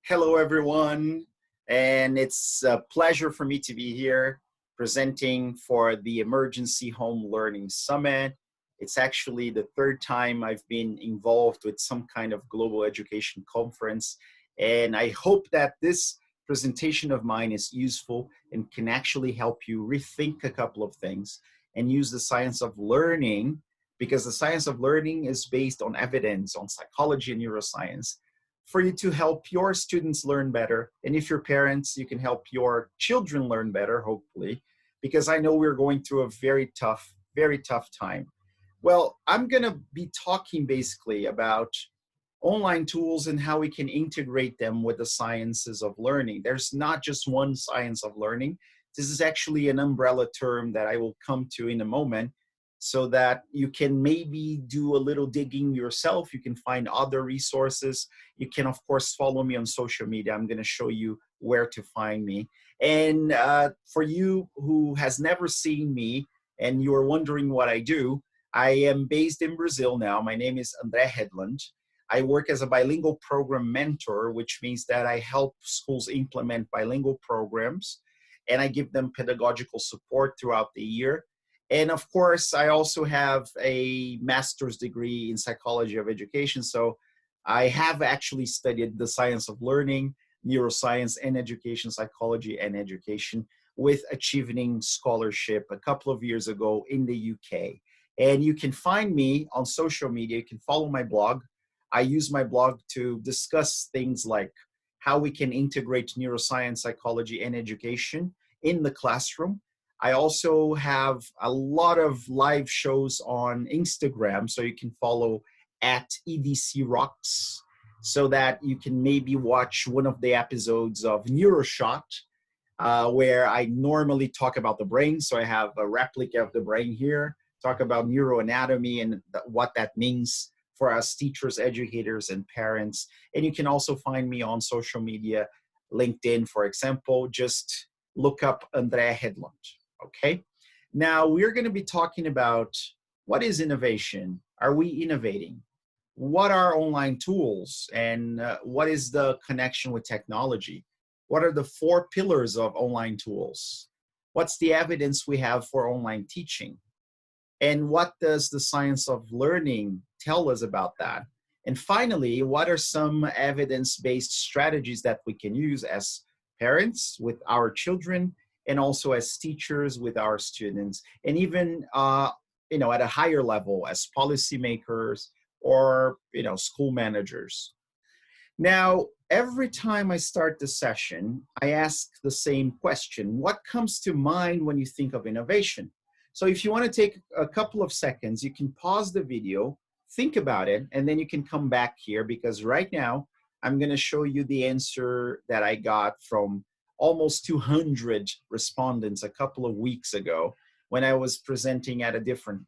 Hello, everyone. And it's a pleasure for me to be here presenting for the Emergency Home Learning Summit. It's actually the third time I've been involved with some kind of global education conference. And I hope that this presentation of mine is useful and can actually help you rethink a couple of things and use the science of learning, because the science of learning is based on evidence, on psychology and neuroscience, for you to help your students learn better. And if you're parents, you can help your children learn better, hopefully, because I know we're going through a very tough time. Well, I'm gonna be talking basically about online tools and how we can integrate them with the sciences of learning. There's not just one science of learning. This is actually an umbrella term that I will come to in a moment, so that you can maybe do a little digging yourself. You can find other resources. You can, of course, follow me on social media. I'm going to show you where to find me. And for you who has never seen me and you're wondering what I do, I am based in Brazil now. My name is André Hedlund. I work as a bilingual program mentor, which means that I help schools implement bilingual programs, and I give them pedagogical support throughout the year. And of course, I also have a master's degree in psychology of education. So I have actually studied the science of learning, neuroscience, and education, psychology and education, with achieving scholarship a couple of years ago in the UK. And you can find me on social media. You can follow my blog. I use my blog to discuss things like how we can integrate neuroscience, psychology, and education in the classroom. I also have a lot of live shows on Instagram, so you can follow at EDC Rocks, so that you can maybe watch one of the episodes of NeuroShot, where I normally talk about the brain. So I have a replica of the brain here, talk about neuroanatomy and what that means for us teachers, educators, and parents. And you can also find me on social media, LinkedIn, for example. Just look up André Hedlund. Okay, now we're going to be talking about what is innovation. Are we innovating? What are online tools, and what is the connection with technology? What are the 4 pillars of online tools? What's the evidence we have for online teaching? And what does the science of learning tell us about that? And finally, what are some evidence-based strategies that we can use as parents with our children, and also as teachers with our students, and even at a higher level as policymakers or school managers. Now, every time I start the session, I ask the same question: what comes to mind when you think of innovation? So if you want to take a couple of seconds, you can pause the video, think about it, and then you can come back here, because right now I'm going to show you the answer that I got from almost 200 respondents a couple of weeks ago when I was presenting at a different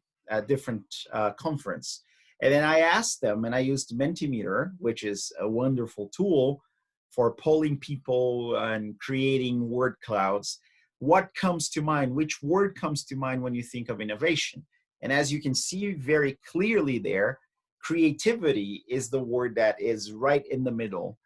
conference. And then I asked them, and I used Mentimeter, which is a wonderful tool for polling people and creating word clouds. What comes to mind? Which word comes to mind when you think of innovation? And as you can see very clearly there, creativity is the word that is right in the middle.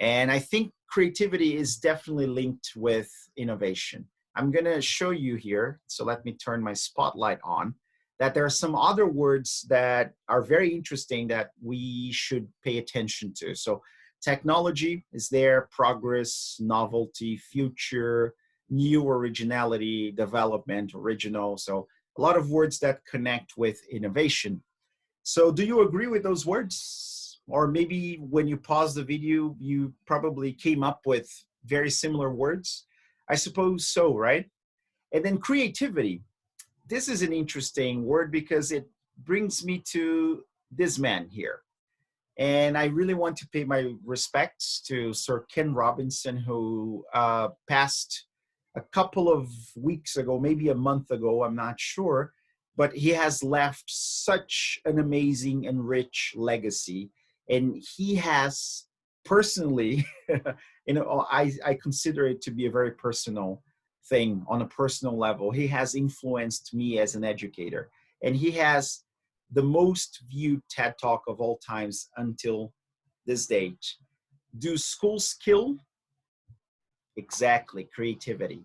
And I think creativity is definitely linked with innovation. I'm going to show you here, so let me turn my spotlight on, that there are some other words that are very interesting that we should pay attention to. So technology is there, progress, novelty, future, new, originality, development, original. So a lot of words that connect with innovation. So do you agree with those words? Or maybe when you pause the video, you probably came up with very similar words. I suppose so, right? And then creativity. This is an interesting word because it brings me to this man here. And I really want to pay my respects to Sir Ken Robinson, who passed a couple of weeks ago, maybe a month ago, I'm not sure. But he has left such an amazing and rich legacy. And he has personally, I consider it to be a very personal thing on a personal level. He has influenced me as an educator. And he has the most viewed TED Talk of all times until this date. Do schools kill? Exactly, creativity.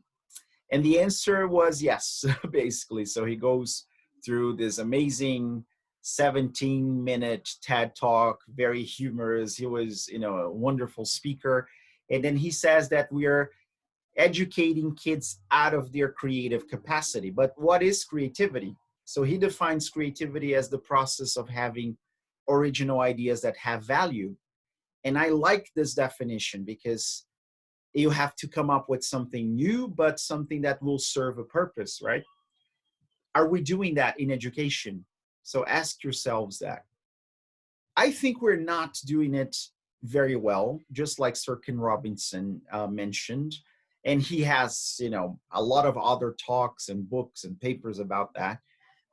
And the answer was yes, basically. So he goes through this amazing 17-minute TED talk, very humorous. He was, a wonderful speaker. And then he says that we are educating kids out of their creative capacity. But what is creativity? So he defines creativity as the process of having original ideas that have value. And I like this definition because you have to come up with something new, but something that will serve a purpose, right? Are we doing that in education? So ask yourselves that. I think we're not doing it very well, just like Sir Ken Robinson mentioned. And he has, a lot of other talks and books and papers about that.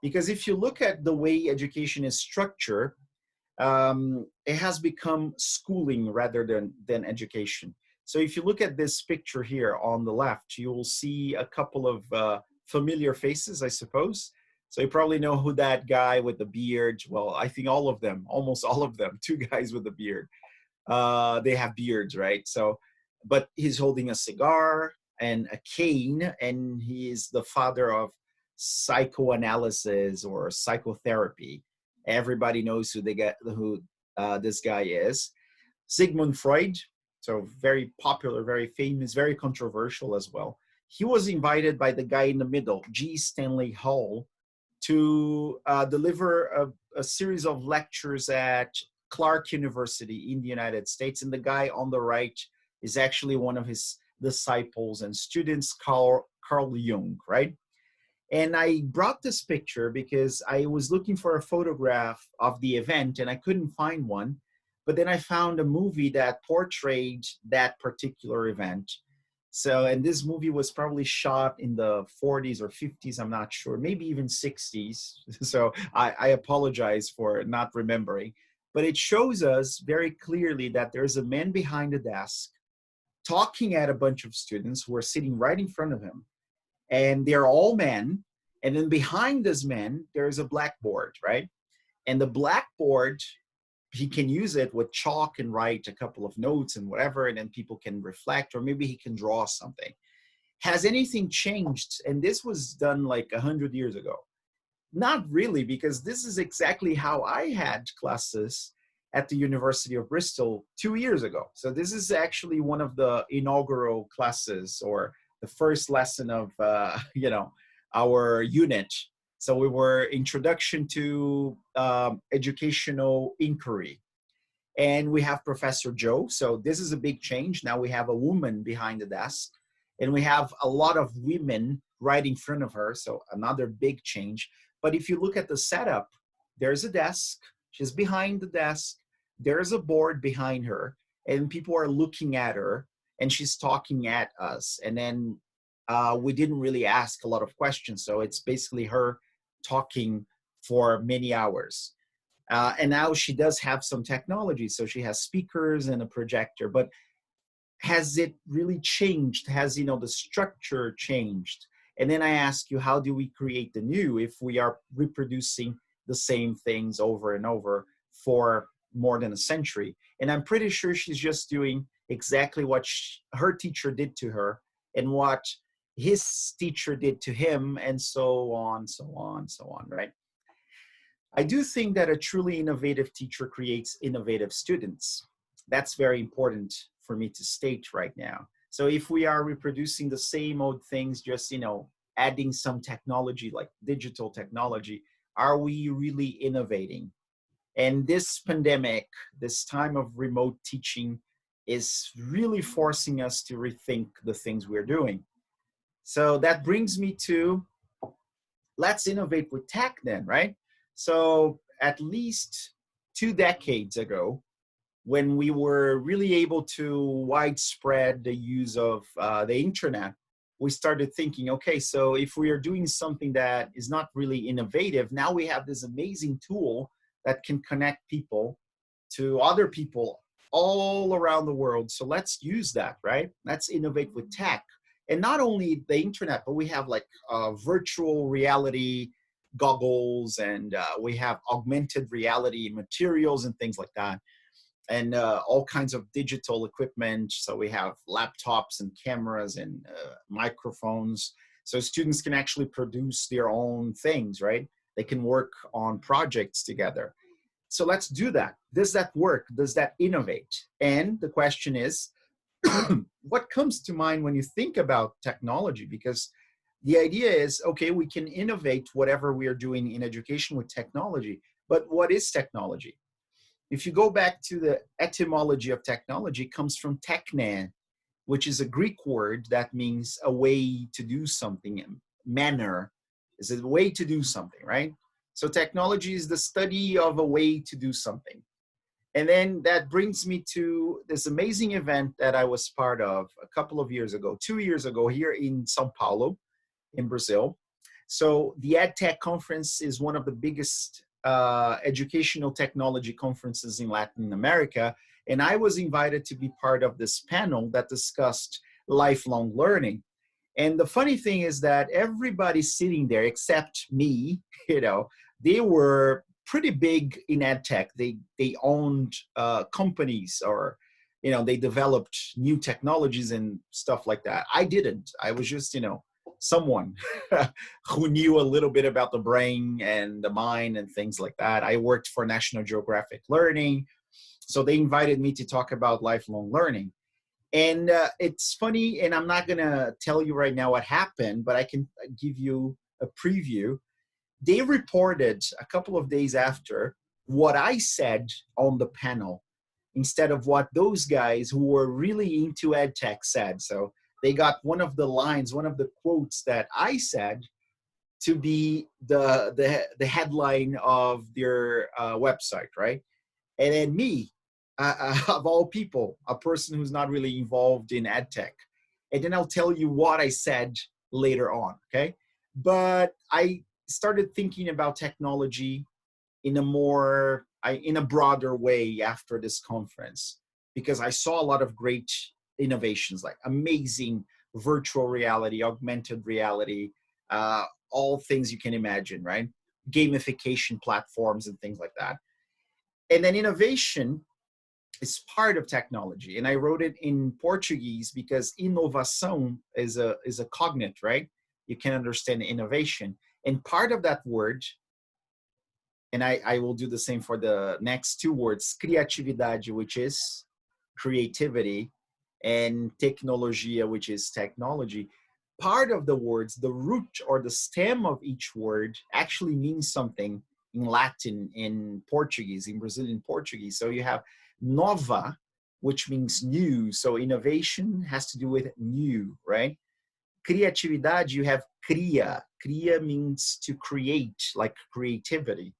Because if you look at the way education is structured, it has become schooling rather than education. So if you look at this picture here on the left, you will see a couple of familiar faces, I suppose. So you probably know who that guy with the beard, well, I think all of them, almost all of them, two guys with a beard. They have beards, right? So, but he's holding a cigar and a cane, and he is the father of psychoanalysis or psychotherapy. Everybody knows who this guy is. Sigmund Freud, so very popular, very famous, very controversial as well. He was invited by the guy in the middle, G. Stanley Hall, to deliver a series of lectures at Clark University in the United States. And the guy on the right is actually one of his disciples and students, Carl Jung, right? And I brought this picture because I was looking for a photograph of the event and I couldn't find one. But then I found a movie that portrayed that particular event. So, and this movie was probably shot in the 40s or 50s, I'm not sure, maybe even 60s. So I apologize for not remembering. But it shows us very clearly that there's a man behind the desk talking at a bunch of students who are sitting right in front of him. And they're all men. And then behind this man, there's a blackboard, right? And the blackboard, he can use it with chalk and write a couple of notes and whatever, and then people can reflect, or maybe he can draw something. Has anything changed? And this was done like 100 years ago. Not really, because this is exactly how I had classes at the University of Bristol 2 years ago. So this is actually one of the inaugural classes or the first lesson of, our unit. So we were introduction to educational inquiry. And we have Professor Joe. So this is a big change. Now we have a woman behind the desk and we have a lot of women right in front of her. So another big change. But if you look at the setup, there's a desk. She's behind the desk. There's a board behind her and people are looking at her and she's talking at us. And then we didn't really ask a lot of questions. So it's basically her talking for many hours. And now she does have some technology. So she has speakers and a projector, but has it really changed? Has, the structure changed? And then I ask you, how do we create the new if we are reproducing the same things over and over for more than a century? And I'm pretty sure she's just doing exactly what her teacher did to her and what his teacher did to him, and so on, so on, so on, right? I do think that a truly innovative teacher creates innovative students. That's very important for me to state right now. So if we are reproducing the same old things, just, adding some technology like digital technology, are we really innovating? And this pandemic, this time of remote teaching is really forcing us to rethink the things we're doing. So that brings me to, let's innovate with tech then, right? So at least 2 decades ago, when we were really able to widespread the use of the internet, we started thinking, okay, so if we are doing something that is not really innovative, now we have this amazing tool that can connect people to other people all around the world. So let's use that, right? Let's innovate with tech. And not only the internet, but we have like virtual reality goggles and we have augmented reality materials and things like that. and all kinds of digital equipment. So we have laptops and cameras and microphones. So students can actually produce their own things, right? They can work on projects together. So let's do that. Does that work? Does that innovate? And the question is, what comes to mind when you think about technology? Because the idea is, okay, we can innovate whatever we are doing in education with technology, but what is technology? If you go back to the etymology of technology, it comes from techne, which is a Greek word that means a way to do something. Manner is a way to do something, right? So technology is the study of a way to do something. And then that brings me to this amazing event that I was part of a couple of years ago, 2 years ago, here in Sao Paulo, in Brazil. So the EdTech conference is one of the biggest educational technology conferences in Latin America. And I was invited to be part of this panel that discussed lifelong learning. And the funny thing is that everybody sitting there except me, they were pretty big in ed tech. They owned companies, or they developed new technologies and stuff like that. I didn't. I was just someone who knew a little bit about the brain and the mind and things like that. I worked for National Geographic Learning, so they invited me to talk about lifelong learning. And it's funny, and I'm not gonna tell you right now what happened, but I can give you a preview. They reported a couple of days after what I said on the panel instead of what those guys who were really into ed tech said. So they got one of the lines, one of the quotes that I said to be the headline of their website, right? And then me, of all people, a person who's not really involved in ed tech. And then I'll tell you what I said later on, okay? But I started thinking about technology in a broader way after this conference, because I saw a lot of great innovations, like amazing virtual reality, augmented reality, all things you can imagine, right? Gamification platforms and things like that. And then innovation is part of technology. And I wrote it in Portuguese because inovação is a cognate, right? You can understand innovation. And part of that word, and I will do the same for the next two words, criatividade, which is creativity, and tecnologia, which is technology. Part of the words, the root or the stem of each word actually means something in Latin, in Portuguese, in Brazilian Portuguese. So you have nova, which means new. So innovation has to do with new, right? Criatividade, you have cria. Cria means to create, like creativity.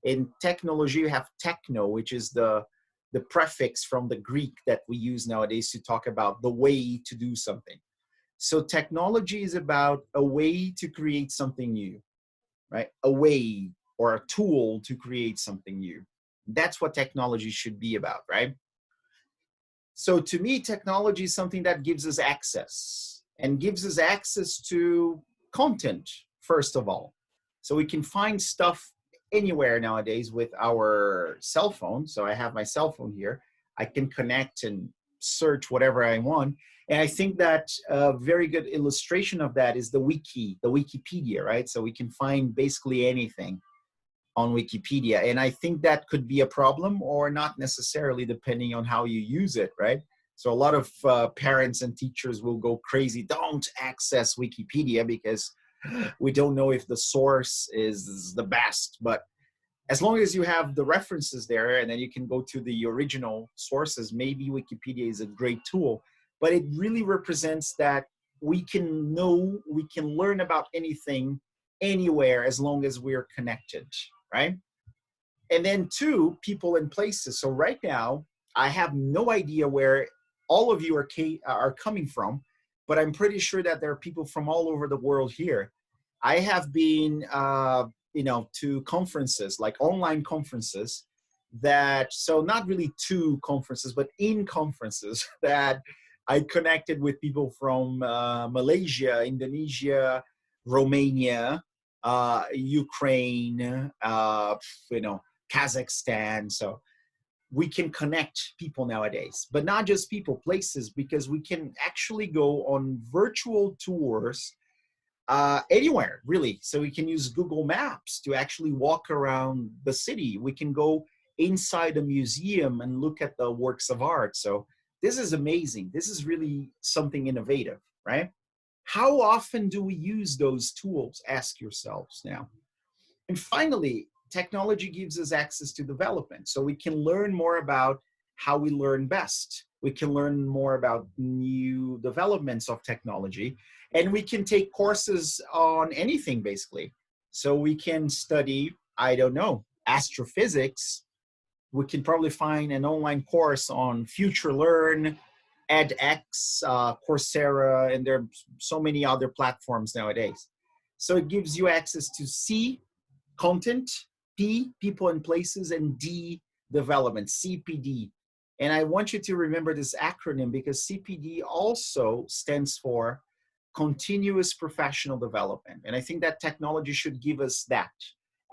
In technology, you have techno, which is the prefix from the Greek that we use nowadays to talk about the way to do something. So technology is about a way to create something new, right? A way or a tool to create something new. That's what technology should be about, right? So to me, technology is something that gives us access, and gives us access to content, first of all. So we can find stuff anywhere nowadays with our cell phone. So I have my cell phone here. I can connect and search whatever I want. And I think that a very good illustration of that is the Wikipedia, right? So we can find basically anything on Wikipedia. And I think that could be a problem, or not necessarily, depending on how you use it, right? So a lot of parents and teachers will go crazy. Don't access Wikipedia because we don't know if the source is the best. But as long as you have the references there, and then you can go to the original sources, maybe Wikipedia is a great tool. But it really represents that we can learn about anything, anywhere, as long as we're connected, right? And then two, people and places. So right now, I have no idea where all of you are coming from, but I'm pretty sure that there are people from all over the world here. I have been, to conferences, like online conferences, so not really to conferences, but in conferences that I connected with people from Malaysia, Indonesia, Romania, Ukraine, Kazakhstan. So we can connect people nowadays, but not just people, places, because we can actually go on virtual tours anywhere, really. So we can use Google Maps to actually walk around the city. We can go inside a museum and look at the works of art. So this is amazing. This is really something innovative, right? How often do we use those tools? Ask yourselves now. And finally, technology gives us access to development. So we can learn more about how we learn best. We can learn more about new developments of technology, and we can take courses on anything basically. So we can study, I don't know, astrophysics. We can probably find an online course on Future Learn, edX, Coursera, and there are so many other platforms nowadays. So it gives you access to C, content, P, people and places, and D, development, CPD. And I want you to remember this acronym because CPD also stands for continuous professional development. And I think that technology should give us that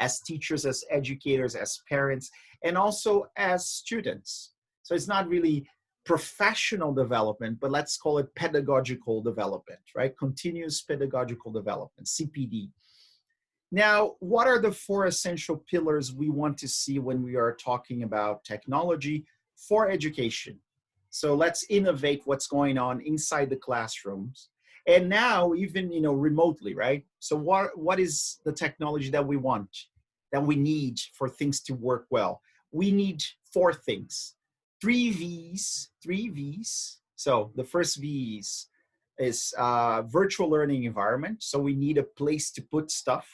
as teachers, as educators, as parents, and also as students. So it's not really professional development, but let's call it pedagogical development, right? Continuous pedagogical development, CPD. Now, what are the 4 essential pillars we want to see when we are talking about technology for education? So let's innovate what's going on inside the classrooms. And now even, remotely, right? So what is the technology that we want, that we need for things to work well? We need 4 things, 3 V's. So the first V is virtual learning environment. So we need a place to put stuff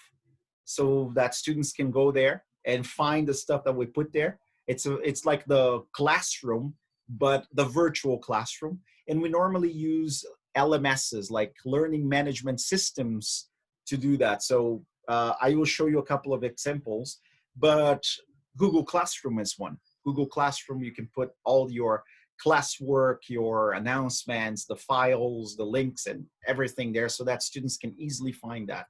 so that students can go there and find the stuff that we put there. It's like the classroom, but the virtual classroom. And we normally use LMSs, like learning management systems, to do that. So I will show you a couple of examples, but Google Classroom is one. Google Classroom, you can put all your classwork, your announcements, the files, the links, and everything there so that students can easily find that.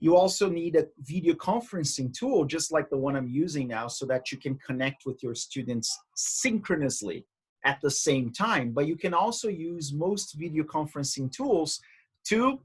You also need a video conferencing tool, just like the one I'm using now, so that you can connect with your students synchronously at the same time. But you can also use most video conferencing tools to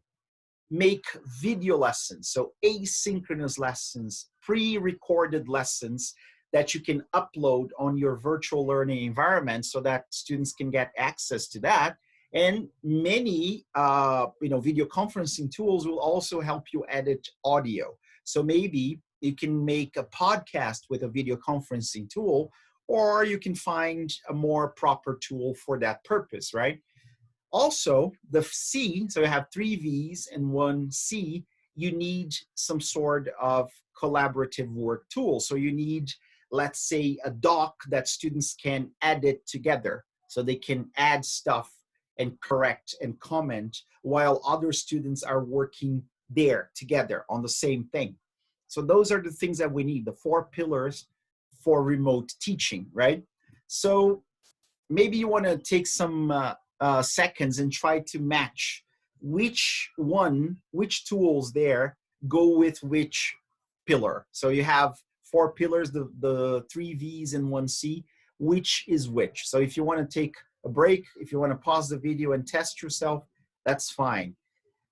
make video lessons, so asynchronous lessons, pre-recorded lessons that you can upload on your virtual learning environment so that students can get access to that. And many video conferencing tools will also help you edit audio. So maybe you can make a podcast with a video conferencing tool, or you can find a more proper tool for that purpose, right? Also, the C, so you have 3 V's and 1 C, you need some sort of collaborative work tool. So you need, let's say, a doc that students can edit together. So they can add stuff and correct and comment while other students are working there together on the same thing. So those are the things that we need, the 4 pillars for remote teaching, right? So maybe you want to take some seconds and try to match which tools there go with which pillar. So you have 4 pillars, the 3 V's and 1 C, which is which. So if you want to take a break, if you want to pause the video and test yourself, that's fine.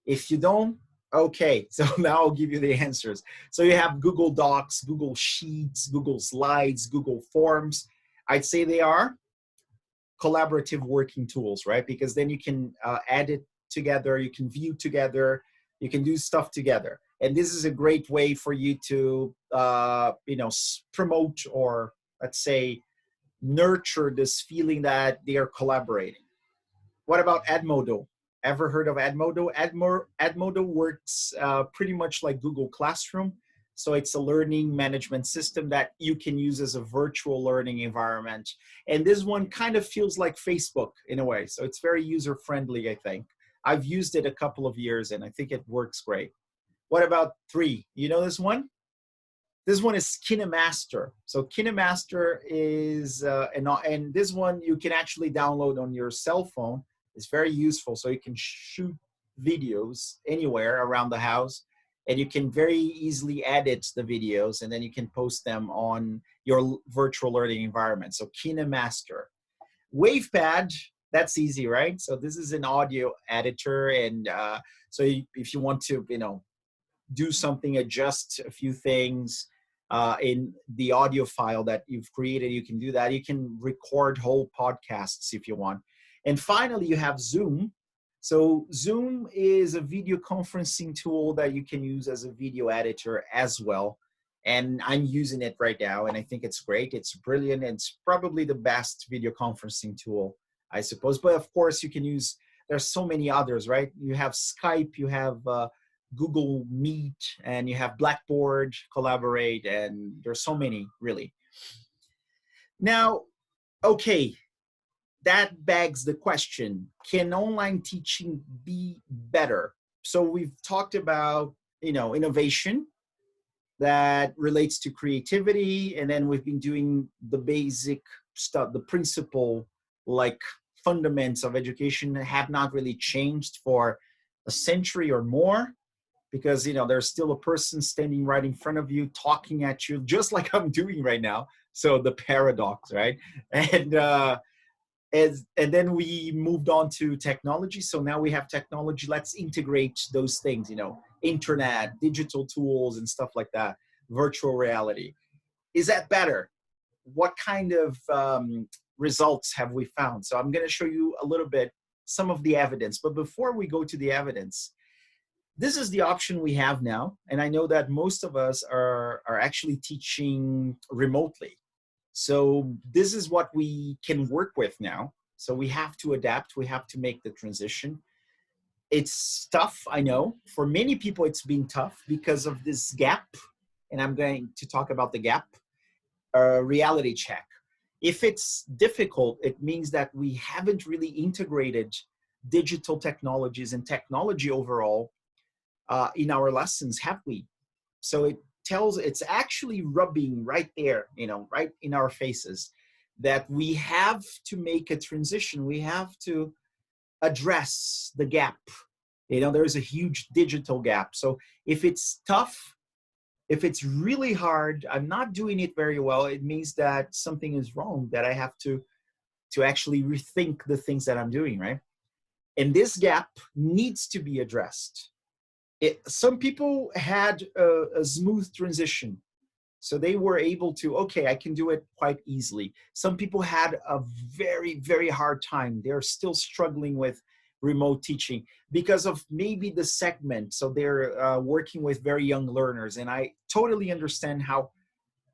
If you don't, okay, so now I'll give you the answers. So you have Google Docs, Google Sheets, Google Slides, Google Forms. I'd say they are collaborative working tools, right? Because then you can edit together, you can view together, you can do stuff together. And this is a great way for you to, promote, or let's say, nurture this feeling that they are collaborating. What about Edmodo? Ever heard of Edmodo? Edmodo works pretty much like Google Classroom. So it's a learning management system that you can use as a virtual learning environment. And this one kind of feels like Facebook in a way. So it's very user-friendly, I think. I've used it a couple of years and I think it works great. What about 3? You know this one? This one is KineMaster. So KineMaster is, and this one you can actually download on your cell phone. It's very useful. So you can shoot videos anywhere around the house and you can very easily edit the videos, and then you can post them on your virtual learning environment. So KineMaster. WavePad, that's easy, right? So this is an audio editor, and so if you want to, do something, adjust a few things in the audio file that you've created, you can do that. You can record whole podcasts if you want. And finally, you have Zoom. So Zoom is a video conferencing tool that you can use as a video editor as well. And I'm using it right now, and I think it's great. It's brilliant, and it's probably the best video conferencing tool, I suppose. But of course, you can use, there's so many others, right? You have Skype, you have Google Meet, and you have Blackboard, Collaborate, and there's so many, really. Now, okay, that begs the question, can online teaching be better? So we've talked about, innovation that relates to creativity, and then we've been doing the basic stuff, the principle, like fundamentals of education have not really changed for a century or more, because there's still a person standing right in front of you talking at you just like I'm doing right now. So the paradox, right? And then we moved on to technology. So now we have technology. Let's integrate those things, internet, digital tools and stuff like that, virtual reality. Is that better? What kind of results have we found? So I'm going to show you a little bit some of the evidence. But before we go to the evidence, this is the option we have now. And I know that most of us are actually teaching remotely. So this is what we can work with now. So we have to adapt. We have to make the transition. It's tough, I know. For many people, it's been tough because of this gap. And I'm going to talk about the gap, reality check. If it's difficult, it means that we haven't really integrated digital technologies and technology overall in our lessons, have we? So it's actually rubbing right there, right in our faces, that we have to make a transition. We have to address the gap. There's a huge digital gap. So if it's tough, if it's really hard, I'm not doing it very well, it means that something is wrong, that I have to actually rethink the things that I'm doing, right? And this gap needs to be addressed. Some people had a smooth transition. So they were able to, okay, I can do it quite easily. Some people had a very, very hard time. They're still struggling with remote teaching because of maybe the segment. So they're working with very young learners. And I totally understand how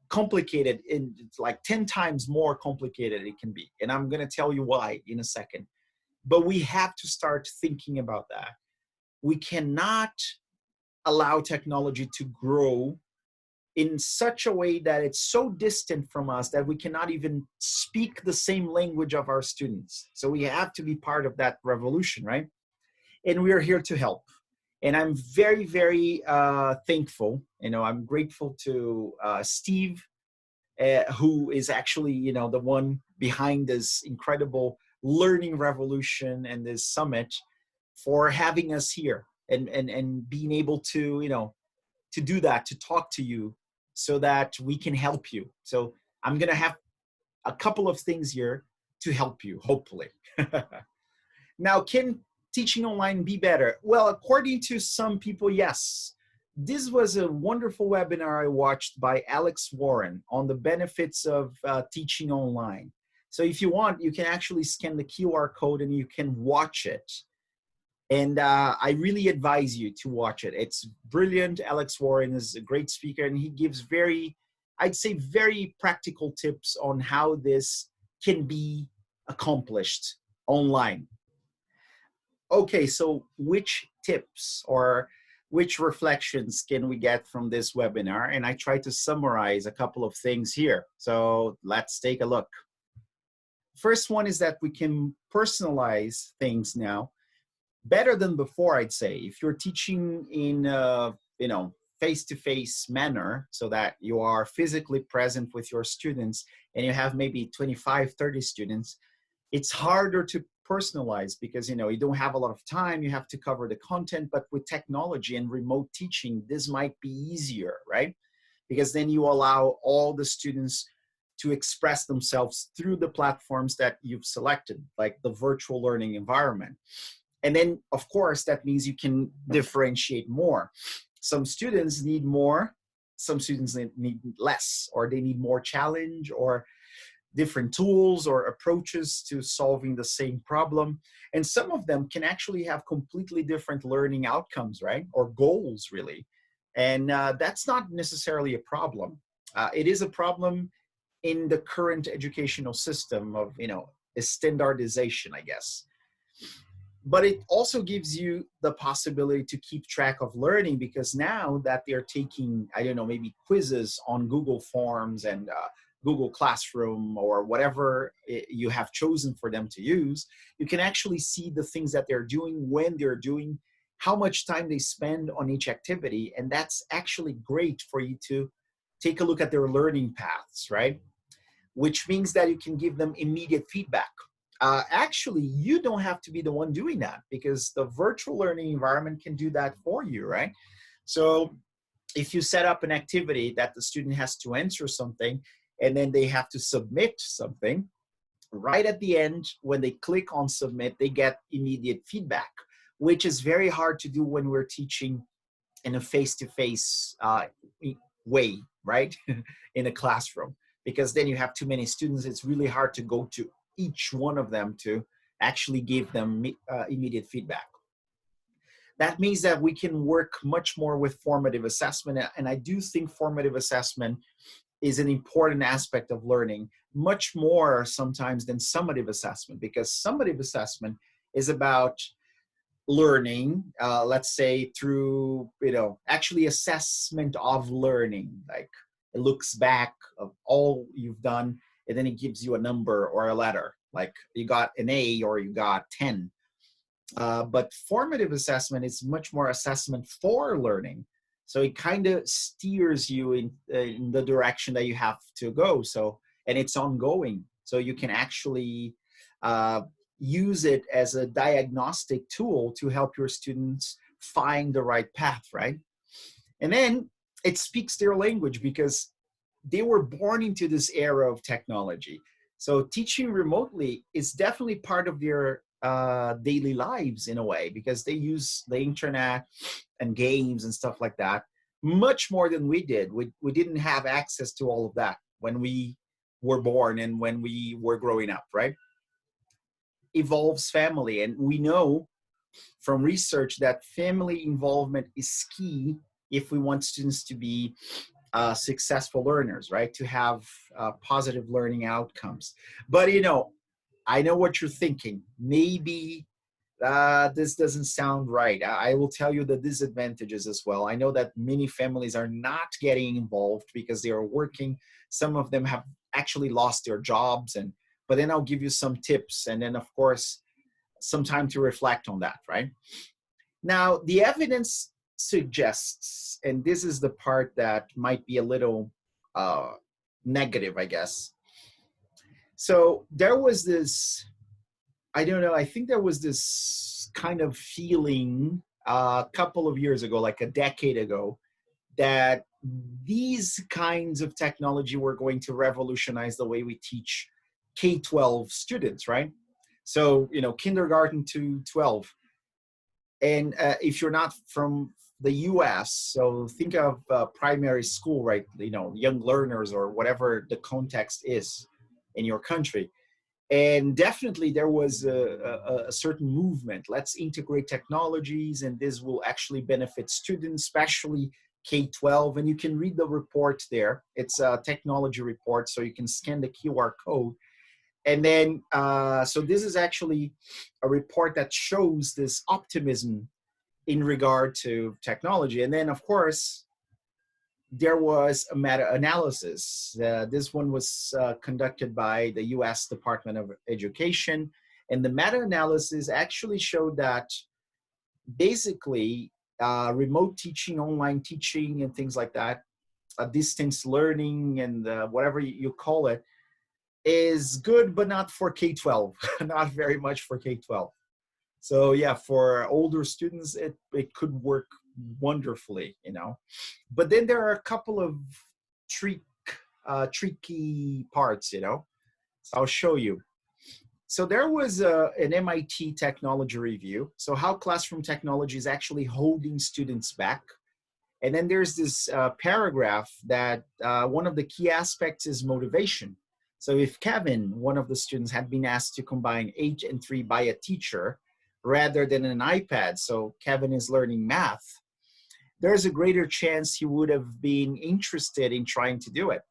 complicated, and it's like 10 times more complicated it can be. And I'm going to tell you why in a second. But we have to start thinking about that. We cannot allow technology to grow in such a way that it's so distant from us that we cannot even speak the same language of our students. So we have to be part of that revolution, right? And we are here to help. And I'm very, very thankful. I'm grateful to Steve, who is actually, the one behind this incredible learning revolution and this summit, for having us here and being able to, to do that, to talk to you so that we can help you. So I'm going to have a couple of things here to help you, hopefully. Now, can teaching online be better? Well, according to some people, yes. This was a wonderful webinar I watched by Alex Warren on the benefits of teaching online. So if you want, you can actually scan the QR code and you can watch it. And I really advise you to watch it. It's brilliant. Alex Warren is a great speaker, and he gives I'd say very practical tips on how this can be accomplished online. Okay, so which tips or which reflections can we get from this webinar? And I try to summarize a couple of things here. So let's take a look. First one is that we can personalize things now better than before, I'd say. If you're teaching in a, face-to-face manner, so that you are physically present with your students and you have maybe 25, 30 students, it's harder to personalized because, you know, you don't have a lot of time, you have to cover the content, but with technology and remote teaching, this might be easier, right? Because then you allow all the students to express themselves through the platforms that you've selected, like the virtual learning environment. And then, of course, that means you can differentiate more. Some students need more, some students need less, or they need more challenge or different tools or approaches to solving the same problem. And some of them can actually have completely different learning outcomes, right? Or goals, really. And that's not necessarily a problem. It is a problem in the current educational system of, you know, standardization, I guess. But it also gives you the possibility to keep track of learning, because now that they're taking, I don't know, maybe quizzes on Google Forms and Google Classroom or whatever you have chosen for them to use, you can actually see the things that they're doing, when they're doing, how much time they spend on each activity. And that's actually great for you to take a look at their learning paths, right? Which means that you can give them immediate feedback. Actually, you don't have to be the one doing that, because the virtual learning environment can do that for you, right? So if you set up an activity that the student has to answer something, and then they have to submit something, right at the end, when they click on submit, they get immediate feedback, which is very hard to do when we're teaching in a face-to-face way, right? In a classroom, because then you have too many students. It's really hard to go to each one of them to actually give them immediate feedback. That means that we can work much more with formative assessment. And I do think formative assessment is an important aspect of learning, much more sometimes than summative assessment, because summative assessment is about learning, let's say through, you know, actually assessment of learning. Like it looks back of all you've done, and then it gives you a number or a letter, like you got an A or you got 10. But formative assessment is much more assessment for learning. So it kind of steers you in the direction that you have to go. So, and it's ongoing. So you can actually use it as a diagnostic tool to help your students find the right path, right? And then it speaks their language, because they were born into this era of technology. So teaching remotely is definitely part of their daily lives in a way, because they use the internet and games and stuff like that much more than we did. We didn't have access to all of that when we were born and when we were growing up, right? Evolves family. And we know from research that family involvement is key if we want students to be successful learners, right? To have positive learning outcomes. But, you know, I know what you're thinking. Maybe this doesn't sound right. I will tell you the disadvantages as well. I know that many families are not getting involved because they are working. Some of them have actually lost their jobs. But then I'll give you some tips, and then, of course, some time to reflect on that, right? Now, the evidence suggests, and this is the part that might be a little negative, I guess. So there was this, I don't know, I think there was this kind of feeling a couple of years ago, like a decade ago, that these kinds of technology were going to revolutionize the way we teach K-12 students, right? So, you know, kindergarten to 12. And if you're not from the US, so think of primary school, right? You know, young learners or whatever the context is in your country. And definitely there was a certain movement. Let's integrate technologies, and this will actually benefit students, especially K-12. And you can read the report there. It's a technology report, so you can scan the QR code. And then, so this is actually a report that shows this optimism in regard to technology. And then, of course, there was a meta-analysis. This one was conducted by the US Department of Education. And the meta-analysis actually showed that basically remote teaching, online teaching, and things like that, distance learning, and whatever you call it, is good, but not for K-12, not very much for K-12. So yeah, for older students, it could work wonderfully, you know. But then there are a couple of trick, tricky parts, you know. So I'll show you. So there was an MIT technology review. So how classroom technology is actually holding students back. And then there's this paragraph that one of the key aspects is motivation. So if Kevin, one of the students, had been asked to combine 8 and 3 by a teacher rather than an iPad, so Kevin is learning math, there's a greater chance he would have been interested in trying to do it.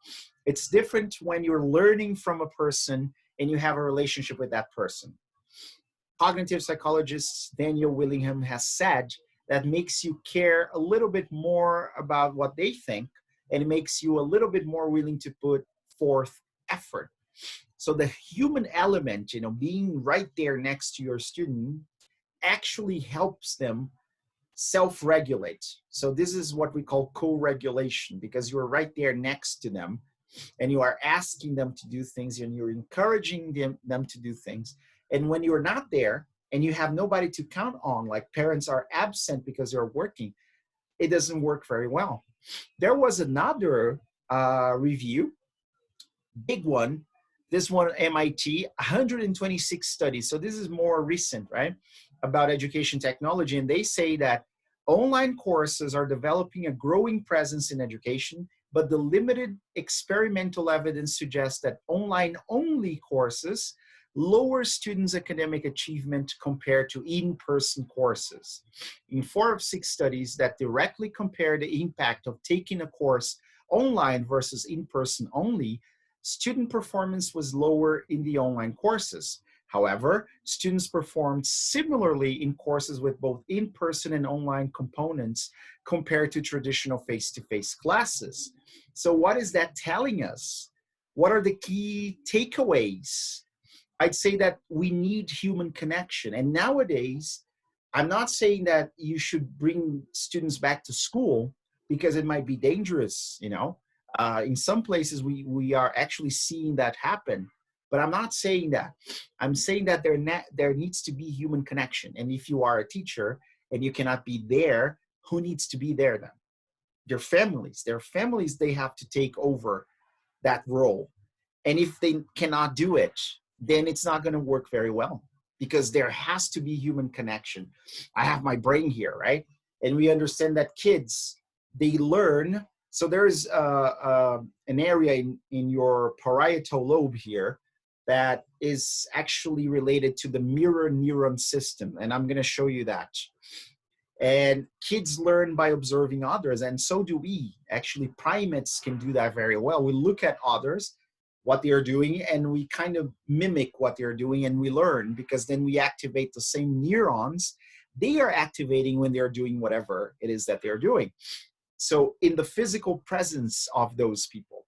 It's different when you're learning from a person and you have a relationship with that person. Cognitive psychologist Daniel Willingham has said that makes you care a little bit more about what they think, and it makes you a little bit more willing to put forth effort. So the human element, you know, being right there next to your student actually helps them self-regulate. So this is what we call co-regulation, because you're right there next to them and you are asking them to do things and you're encouraging them to do things. And when you're not there and you have nobody to count on, like parents are absent because they're working, it doesn't work very well. There was another review, big one, this one MIT, 126 studies. So this is more recent, right? About education technology. And they say that online courses are developing a growing presence in education, but the limited experimental evidence suggests that online-only courses lower students' academic achievement compared to in-person courses. In 4 of 6 studies that directly compare the impact of taking a course online versus in-person only, student performance was lower in the online courses. However, students performed similarly in courses with both in-person and online components compared to traditional face-to-face classes. So what is that telling us? What are the key takeaways? I'd say that we need human connection. And nowadays, I'm not saying that you should bring students back to school because it might be dangerous, you know. In some places, we are actually seeing that happen. But I'm not saying that. I'm saying that there needs to be human connection. And if you are a teacher and you cannot be there, who needs to be there then? Their families. Their families, they have to take over that role. And if they cannot do it, then it's not going to work very well because there has to be human connection. I have my brain here, right? And we understand that kids, they learn. So there's an area in your parietal lobe here that is actually related to the mirror neuron system. And I'm going to show you that. And kids learn by observing others, and so do we. Actually, primates can do that very well. We look at others, what they are doing, and we kind of mimic what they're doing, and we learn because then we activate the same neurons they are activating when they're doing whatever it is that they're doing. So in the physical presence of those people,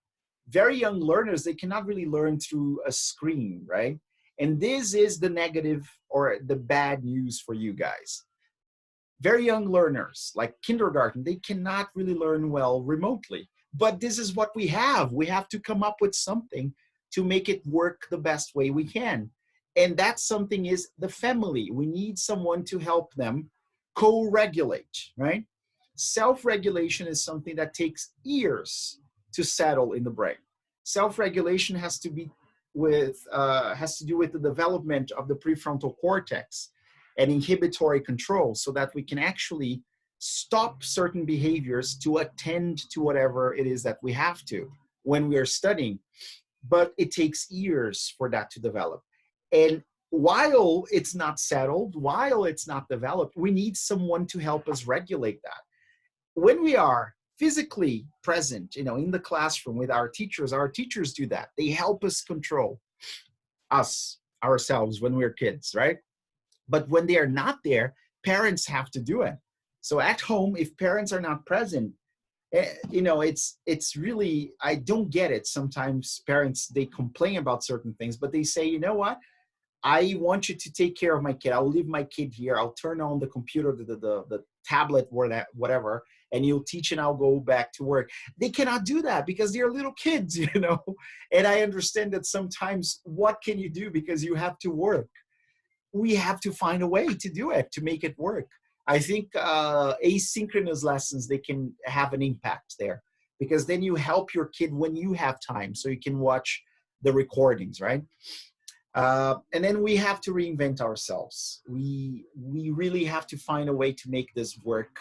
very young learners, they cannot really learn through a screen, right? And this is the negative or the bad news for you guys. Very young learners, like kindergarten, they cannot really learn well remotely. But this is what we have. We have to come up with something to make it work the best way we can. And that something is the family. We need someone to help them co-regulate, right? Self-regulation is something that takes years to settle in the brain. Self-regulation has to do with the development of the prefrontal cortex and inhibitory control so that we can actually stop certain behaviors to attend to whatever it is that we have to when we are studying. But it takes years for that to develop. And while it's not settled, while it's not developed, we need someone to help us regulate that. When we are physically present, in the classroom with our teachers do that. They help us control ourselves when we're kids, right? But when they are not there, parents have to do it. So at home, if parents are not present, it's really, I don't get it. Sometimes parents, they complain about certain things, but they say, you know what? I want you to take care of my kid. I'll leave my kid here. I'll turn on the computer, the tablet, whatever, and you'll teach and I'll go back to work. They cannot do that because they're little kids, you know. And I understand that sometimes what can you do because you have to work? We have to find a way to do it, to make it work. I think asynchronous lessons, they can have an impact there, because then you help your kid when you have time, so you can watch the recordings, right? And then we have to reinvent ourselves. We really have to find a way to make this work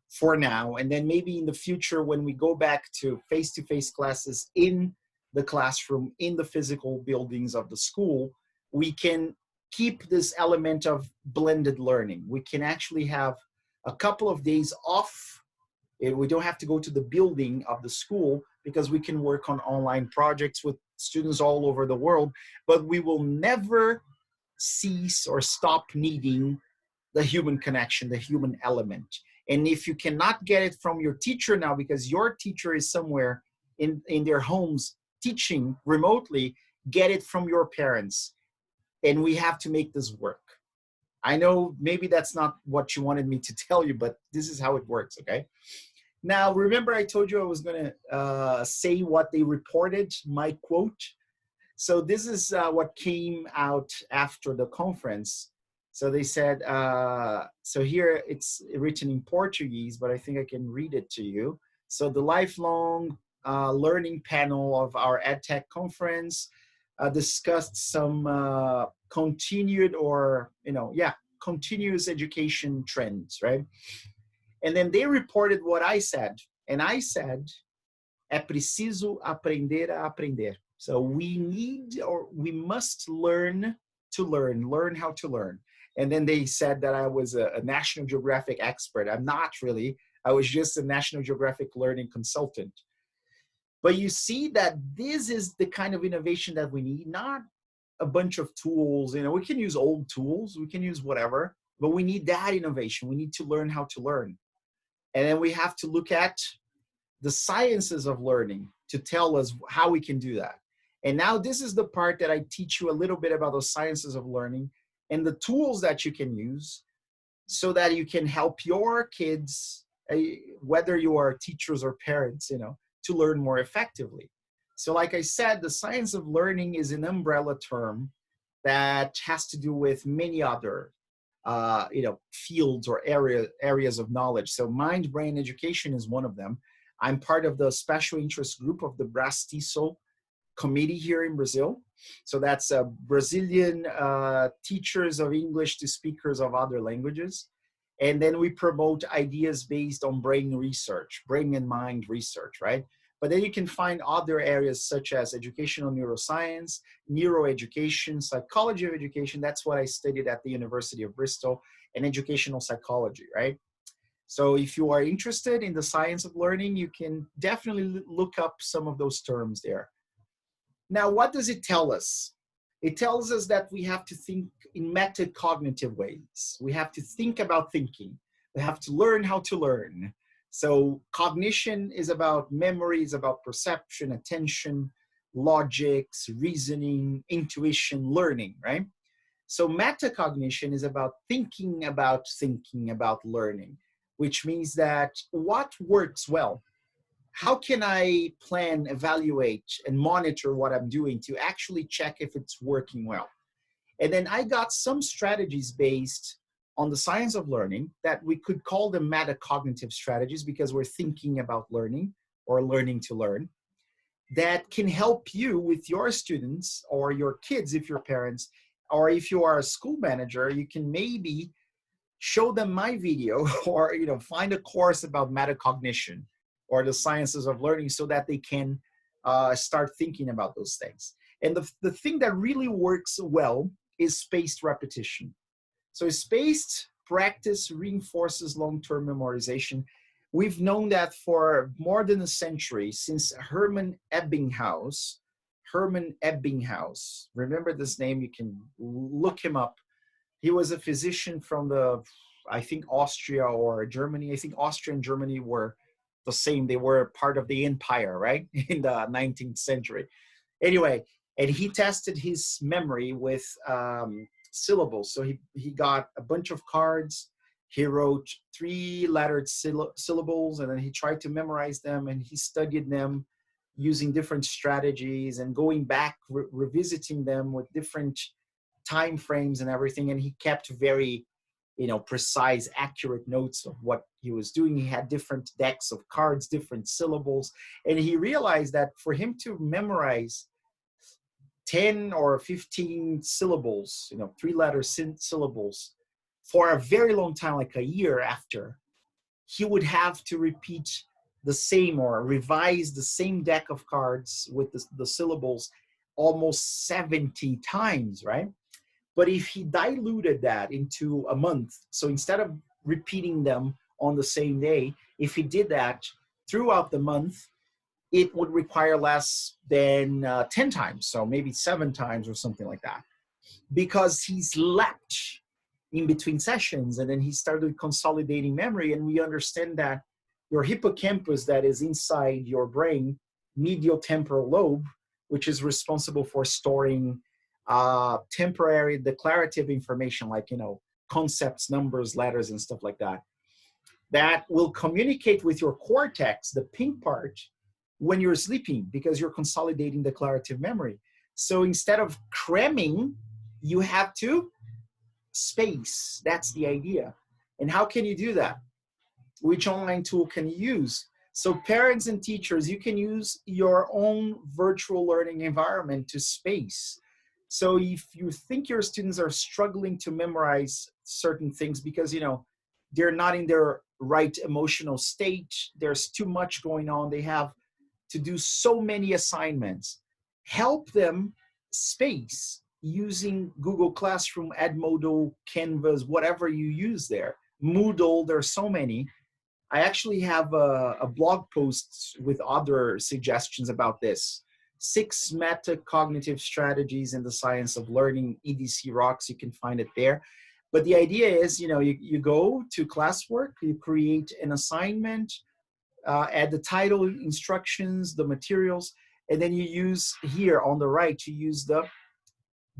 for now. And then maybe in the future, when we go back to face-to-face classes in the classroom, in the physical buildings of the school, we can keep this element of blended learning. We can actually have a couple of days off. We don't have to go to the building of the school, because we can work on online projects with students all over the world, but we will never cease or stop needing the human connection, the human element. And if you cannot get it from your teacher now, because your teacher is somewhere in their homes teaching remotely, get it from your parents. And we have to make this work. I know maybe that's not what you wanted me to tell you, but this is how it works, okay? Now, remember I told you I was going to say what they reported, my quote. So this is what came out after the conference. So they said, so here it's written in Portuguese, but I think I can read it to you. So the lifelong learning panel of our EdTech conference discussed some continued or, continuous education trends, right? And then they reported what I said. And I said, é preciso aprender a aprender. So we need, or we must learn to learn how to learn. And then they said that I was a National Geographic expert. I'm not really. I was just a National Geographic learning consultant. But you see that this is the kind of innovation that we need, not a bunch of tools. You know, we can use old tools, we can use whatever, but we need that innovation. We need to learn how to learn. And then we have to look at the sciences of learning to tell us how we can do that. And now this is the part that I teach you a little bit about the sciences of learning and the tools that you can use so that you can help your kids, whether you are teachers or parents, to learn more effectively. So like I said, the science of learning is an umbrella term that has to do with many other fields or areas of knowledge. So mind-brain education is one of them. I'm part of the special interest group of the Brastiço committee here in Brazil. So that's Brazilian teachers of English to speakers of other languages. And then we promote ideas based on brain research, brain and mind research, right? But then you can find other areas such as educational neuroscience, neuroeducation, psychology of education. That's what I studied at the University of Bristol, and educational psychology, right? So if you are interested in the science of learning, you can definitely look up some of those terms there. Now, what does it tell us? It tells us that we have to think in metacognitive ways. We have to think about thinking. We have to learn how to learn. So cognition is about memory, is about perception, attention, logics, reasoning, intuition, learning, right? So metacognition is about thinking about learning, which means that what works well? How can I plan, evaluate, and monitor what I'm doing to actually check if it's working well? And then I got some strategies based on the science of learning that we could call them metacognitive strategies, because we're thinking about learning or learning to learn, that can help you with your students or your kids if you're parents, or if you are a school manager, you can maybe show them my video or find a course about metacognition or the sciences of learning so that they can start thinking about those things. And the thing that really works well is spaced repetition. So spaced practice reinforces long-term memorization. We've known that for more than a century, since Hermann Ebbinghaus. Remember this name, you can look him up. He was a physician from I think Austria or Germany. I think Austria and Germany were the same. They were part of the empire, right? In the 19th century. Anyway, and he tested his memory with syllables. So he got a bunch of cards. He wrote three-lettered syllables, and then he tried to memorize them, and he studied them using different strategies and going back, revisiting them with different time frames and everything. And he kept very, precise, accurate notes of what he was doing. He had different decks of cards, different syllables. And he realized that for him to memorize 10 or 15 syllables, three-letter syllables, for a very long time, like a year after, he would have to repeat the same or revise the same deck of cards with the syllables almost 70 times, right? But if he diluted that into a month, so instead of repeating them on the same day, if he did that throughout the month, it would require less than 10 times, so maybe 7 times or something like that, because he's leapt in between sessions, and then he started consolidating memory. And we understand that your hippocampus, that is inside your brain, medial temporal lobe, which is responsible for storing temporary declarative information like, concepts, numbers, letters, and stuff like that, that will communicate with your cortex, the pink part, when you're sleeping, because you're consolidating declarative memory. So instead of cramming, you have to space. That's the idea. And how can you do that? Which online tool can you use? So parents and teachers, you can use your own virtual learning environment to space. So if you think your students are struggling to memorize certain things because, they're not in their right emotional state, there's too much going on, they have to do so many assignments, help them space using Google Classroom, Edmodo, Canvas, whatever you use there. Moodle, there's so many. I actually have a blog post with other suggestions about this. 6 metacognitive strategies in the science of learning, EDC rocks, you can find it there. But the idea is, you go to classwork, you create an assignment, add the title, instructions, the materials, and then you use here on the right, you use the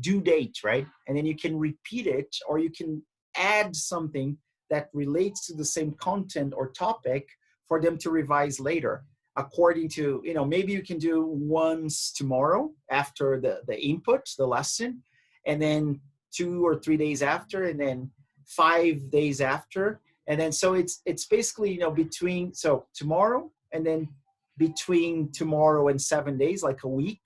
due date, right? And then you can repeat it, or you can add something that relates to the same content or topic for them to revise later. According to, maybe you can do once tomorrow after the input, the lesson, and then 2 or 3 days after, and then 5 days after. And then, so it's basically, between, so tomorrow, and then between tomorrow and 7 days, like a week.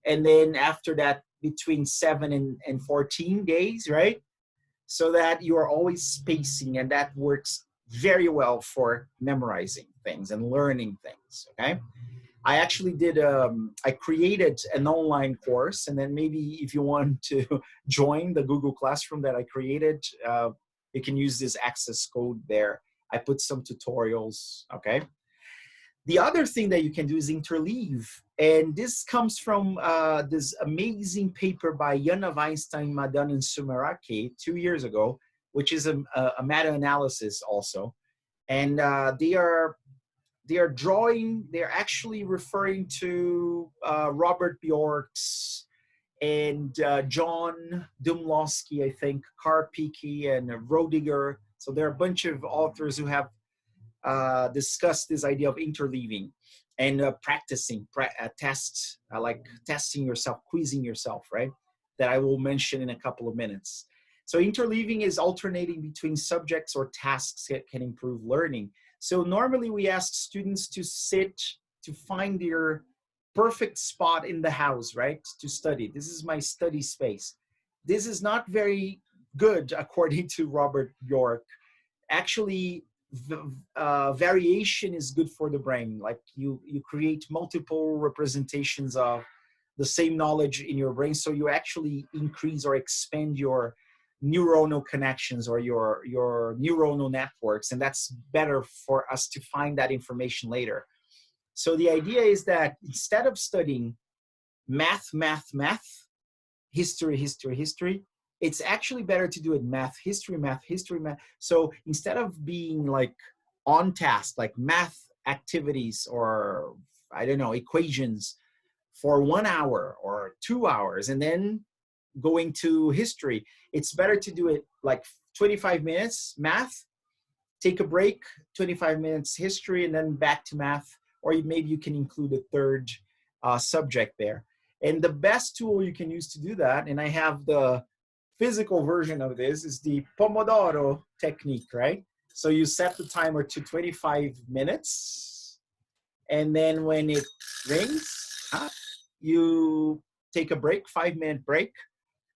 And then after that, between 7 and 14 days, right? So that you are always spacing, and that works very well for memorizing things and learning things, okay? I actually did, I created an online course, and then maybe if you want to join the Google Classroom that I created, you can use this access code there. I put some tutorials, okay? The other thing that you can do is interleave. And this comes from this amazing paper by Jana Weinstein, Madan, and Sumerake 2 years ago, which is a meta-analysis also. And they're actually referring to Robert Bjork's and John Dumlowski, I think, Karpiki, and Rodiger. So there are a bunch of authors who have discussed this idea of interleaving and practicing, tests, like testing yourself, quizzing yourself, right? That I will mention in a couple of minutes. So interleaving is alternating between subjects or tasks that can improve learning. So normally we ask students to sit, to find their perfect spot in the house, right? To study. This is my study space. This is not very good, according to Robert Bjork. Actually, variation is good for the brain. Like you create multiple representations of the same knowledge in your brain, so you actually increase or expand your neuronal connections or your neuronal networks, and that's better for us to find that information later. So the idea is that instead of studying math, history, it's actually better to do it math, history, math. So instead of being like on task, like math activities or, I don't know, equations for 1 hour or 2 hours and then going to history, it's better to do it like 25 minutes math take a break, 25 minutes history, and then back to math, or maybe you can include a third subject there. And the best tool you can use to do that, and I have the physical version of this, is the Pomodoro technique, right? So you set the timer to 25 minutes, and then when it rings, you take a break, 5-minute break,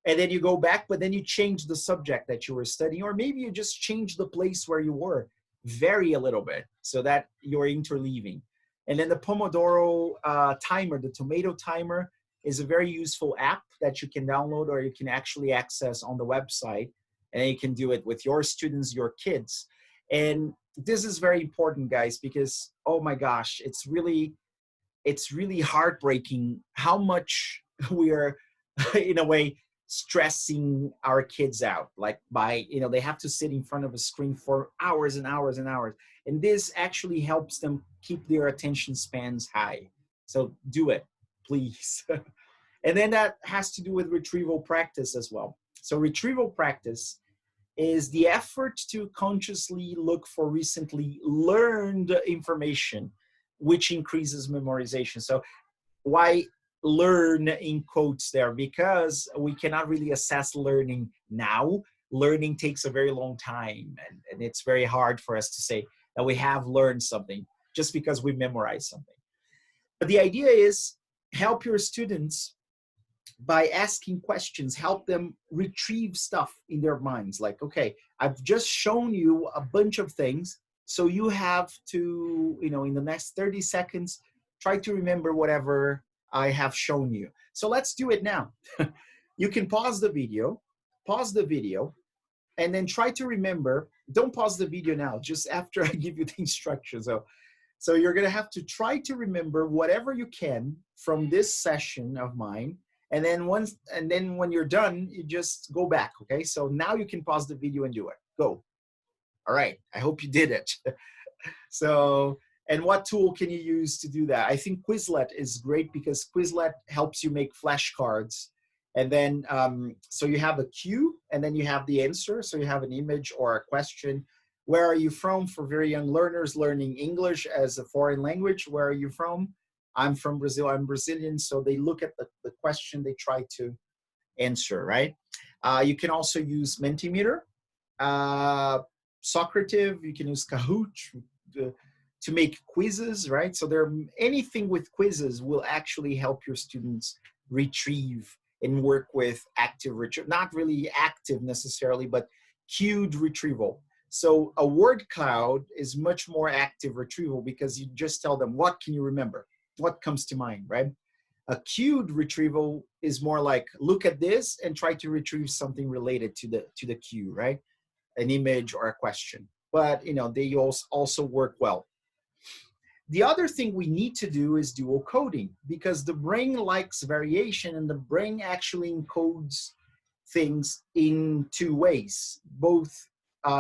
and then you go back, but then you change the subject that you were studying, or maybe you just change the place where you were, vary a little bit so that you're interleaving. And then the Pomodoro timer, the tomato timer, is a very useful app that you can download or you can actually access on the website, and you can do it with your students, your kids. And this is very important, guys, because, oh my gosh, it's really heartbreaking how much we are, in a way, stressing our kids out, like by, they have to sit in front of a screen for hours and hours and hours. And this actually helps them keep their attention spans high. So do it, please. And then that has to do with retrieval practice as well. So retrieval practice is the effort to consciously look for recently learned information, which increases memorization. So why learn in quotes there? Because we cannot really assess learning now. Learning takes a very long time, and it's very hard for us to say that we have learned something just because we memorize something. But the idea is help your students by asking questions, help them retrieve stuff in their minds. Like, okay, I've just shown you a bunch of things, so you have to, in the next 30 seconds, try to remember whatever I have shown you. So let's do it now. You can pause the video, and then try to remember. Don't pause the video now, just after I give you the instructions. So you're gonna have to try to remember whatever you can from this session of mine. And then when you're done, you just go back, okay? So now you can pause the video and do it. Go. All right, I hope you did it. So, and what tool can you use to do that? I think Quizlet is great because Quizlet helps you make flashcards. And then, so you have a cue and then you have the answer. So you have an image or a question. Where are you from? For very young learners learning English as a foreign language, where are you from? I'm from Brazil, I'm Brazilian. So they look at the question, they try to answer, right? You can also use Mentimeter, Socrative, you can use Kahoot to make quizzes, right? So anything with quizzes will actually help your students retrieve and work with active retrieval, not really active necessarily, but cued retrieval. So a word cloud is much more active retrieval because you just tell them, what can you remember? What comes to mind, right? A cued retrieval is more like, look at this and try to retrieve something related to the cue, right? An image or a question. But they also work well. The other thing we need to do is dual coding, because the brain likes variation, and the brain actually encodes things in two ways, both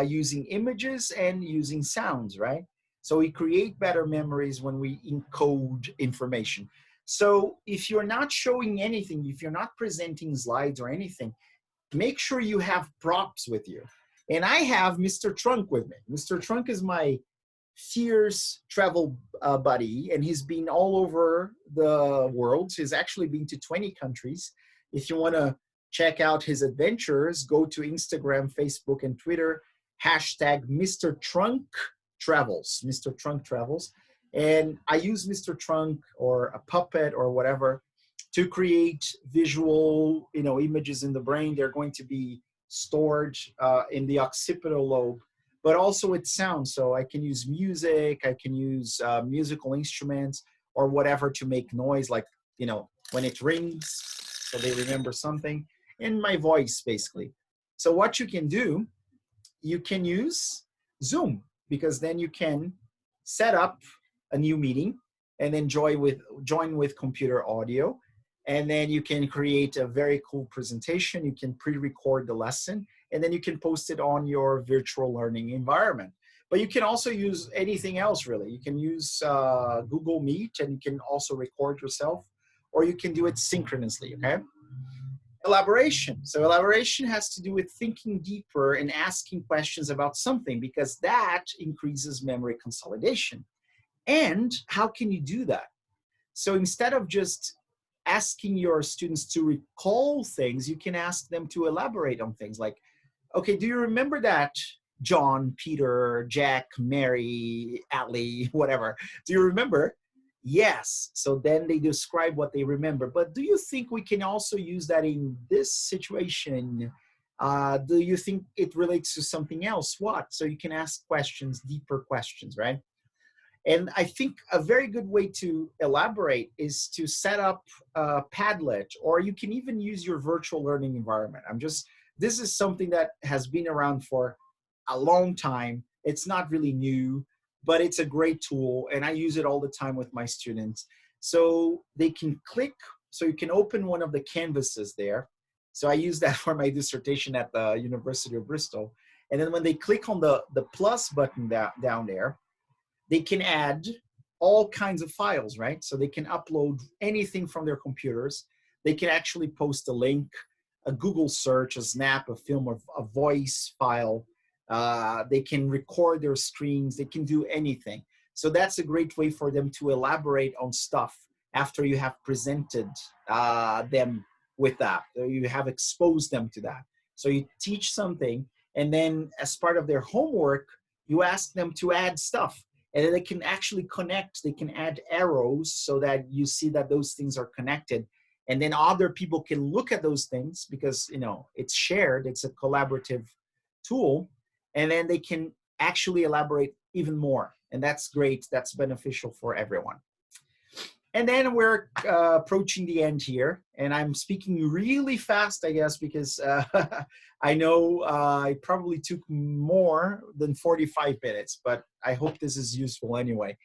using images and using sounds, right? So we create better memories when we encode information. So if you're not showing anything, if you're not presenting slides or anything, make sure you have props with you. And I have Mr. Trunk with me. Mr. Trunk is my fierce travel buddy, and he's been all over the world. He's actually been to 20 countries. If you want to check out his adventures, go to Instagram, Facebook, and Twitter, hashtag Mr. Trunk Travels, Mr. Trunk Travels. And I use Mr. Trunk or a puppet or whatever to create visual, images in the brain. They're going to be stored in the occipital lobe, but also with sound. So I can use music, I can use musical instruments or whatever to make noise, like, when it rings, so they remember something, in my voice, basically. So what you can do, you can use Zoom, because then you can set up a new meeting and then join with computer audio. And then you can create a very cool presentation. You can pre-record the lesson, and then you can post it on your virtual learning environment. But you can also use anything else, really. You can use Google Meet, and you can also record yourself, or you can do it synchronously, okay? Elaboration. So elaboration has to do with thinking deeper and asking questions about something, because that increases memory consolidation. And how can you do that? So instead of just asking your students to recall things, you can ask them to elaborate on things like, okay, do you remember that John, Peter, Jack, Mary, Ali, whatever? Do you remember? Yes. So then they describe what they remember. But do you think we can also use that in this situation? Do you think it relates to something else? What? So you can ask questions, deeper questions, right? And I think a very good way to elaborate is to set up a Padlet, or you can even use your virtual learning environment. This is something that has been around for a long time. It's not really new, but it's a great tool. And I use it all the time with my students. So they can click, so you can open one of the canvases there. So I use that for my dissertation at the University of Bristol. And then when they click on the plus button down there, they can add all kinds of files, right? So they can upload anything from their computers. They can actually post a link, a Google search, a snap, a film, or a voice file. They can record their screens. They can do anything. So that's a great way for them to elaborate on stuff after you have presented them with that. You have exposed them to that. So you teach something, and then as part of their homework, you ask them to add stuff. And then they can actually connect, they can add arrows so that you see that those things are connected. And then other people can look at those things because, you know, it's shared, it's a collaborative tool. And then they can actually elaborate even more. And that's great, that's beneficial for everyone. And then we're approaching the end here. And I'm speaking really fast, I guess, because I know it probably took more than 45 minutes, but I hope this is useful anyway.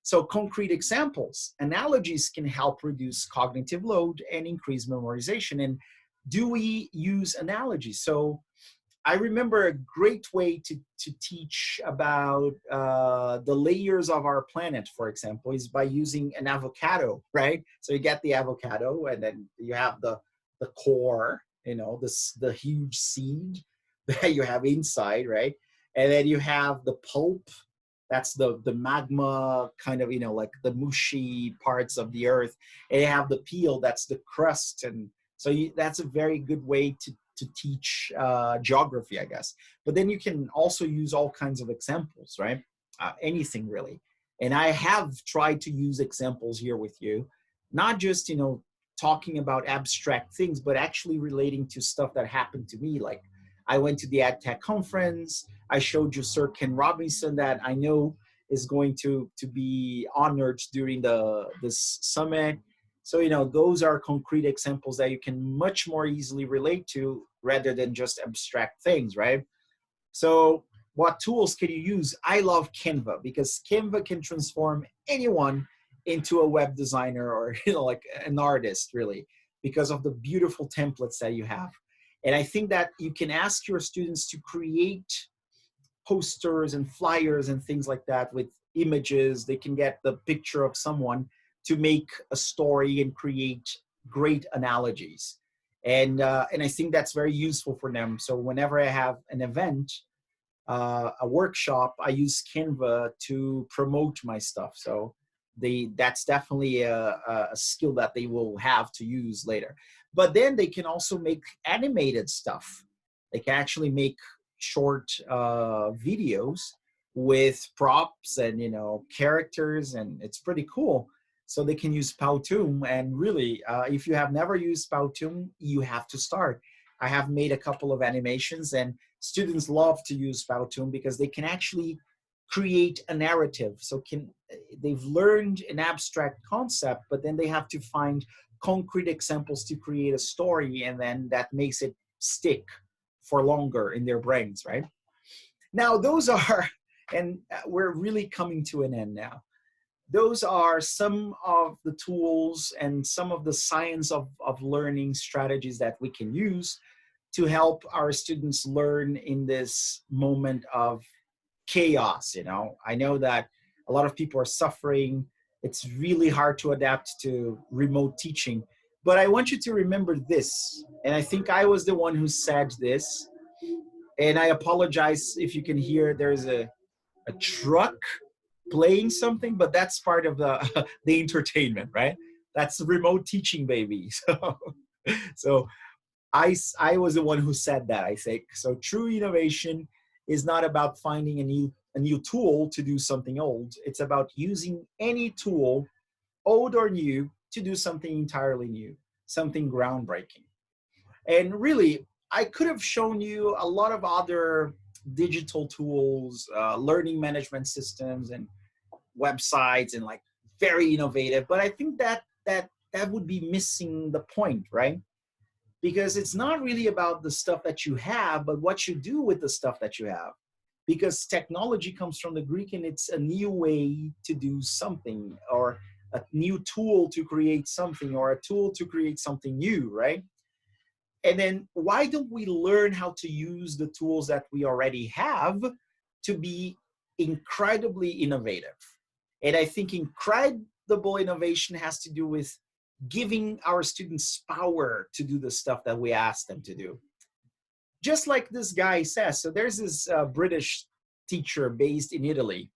So concrete examples, analogies can help reduce cognitive load and increase memorization. And do we use analogies? So I remember a great way to teach about the layers of our planet, for example, is by using an avocado, right? So you get the avocado, and then you have the core, you know, the huge seed that you have inside, right? And then you have the pulp, that's the magma kind of, you know, like the mushy parts of the earth. And you have the peel, that's the crust. And so that's a very good way to teach geography, I guess. But then you can also use all kinds of examples, right? Anything really. And I have tried to use examples here with you, not just, you know, talking about abstract things, but actually relating to stuff that happened to me. Like I went to the AdTech conference. I showed you Sir Ken Robinson that I know is going to be honored during this summit. So, you know, those are concrete examples that you can much more easily relate to rather than just abstract things, right? So what tools can you use? I love Canva because Canva can transform anyone into a web designer or, you know, like an artist really, because of the beautiful templates that you have. And I think that you can ask your students to create posters and flyers and things like that with images. They can get the picture of someone to make a story and create great analogies. And I think that's very useful for them. So whenever I have an event, a workshop, I use Canva to promote my stuff. So that's definitely a skill that they will have to use later. But then they can also make animated stuff. They can actually make short videos with props and, you know, characters, and it's pretty cool. So they can use Powtoon, and really, if you have never used Powtoon, you have to start. I have made a couple of animations, and students love to use Powtoon because they can actually create a narrative. So they've learned an abstract concept, but then they have to find concrete examples to create a story, and then that makes it stick for longer in their brains, right? Now, those are, and we're really coming to an end now. Those are some of the tools and some of the science of learning strategies that we can use to help our students learn in this moment of chaos. You know, I know that a lot of people are suffering. It's really hard to adapt to remote teaching, But I want you to remember this, and I think I was the one who said this, and I apologize if you can hear there's a truck playing something, but that's part of the the entertainment, right? That's remote teaching, baby. So I was the one who said that, I think. So true innovation is not about finding a new tool to do something old. It's about using any tool, old or new, to do something entirely new, something groundbreaking. And really, I could have shown you a lot of other digital tools, learning management systems, and websites, and like very innovative. But I think that would be missing the point, right? Because it's not really about the stuff that you have, but what you do with the stuff that you have. Because technology comes from the Greek, and it's a new way to do something, or a new tool to create something, or a tool to create something new, right? And then why don't we learn how to use the tools that we already have to be incredibly innovative? And I think incredible innovation has to do with giving our students power to do the stuff that we ask them to do. Just like this guy says. So there's this British teacher based in Italy,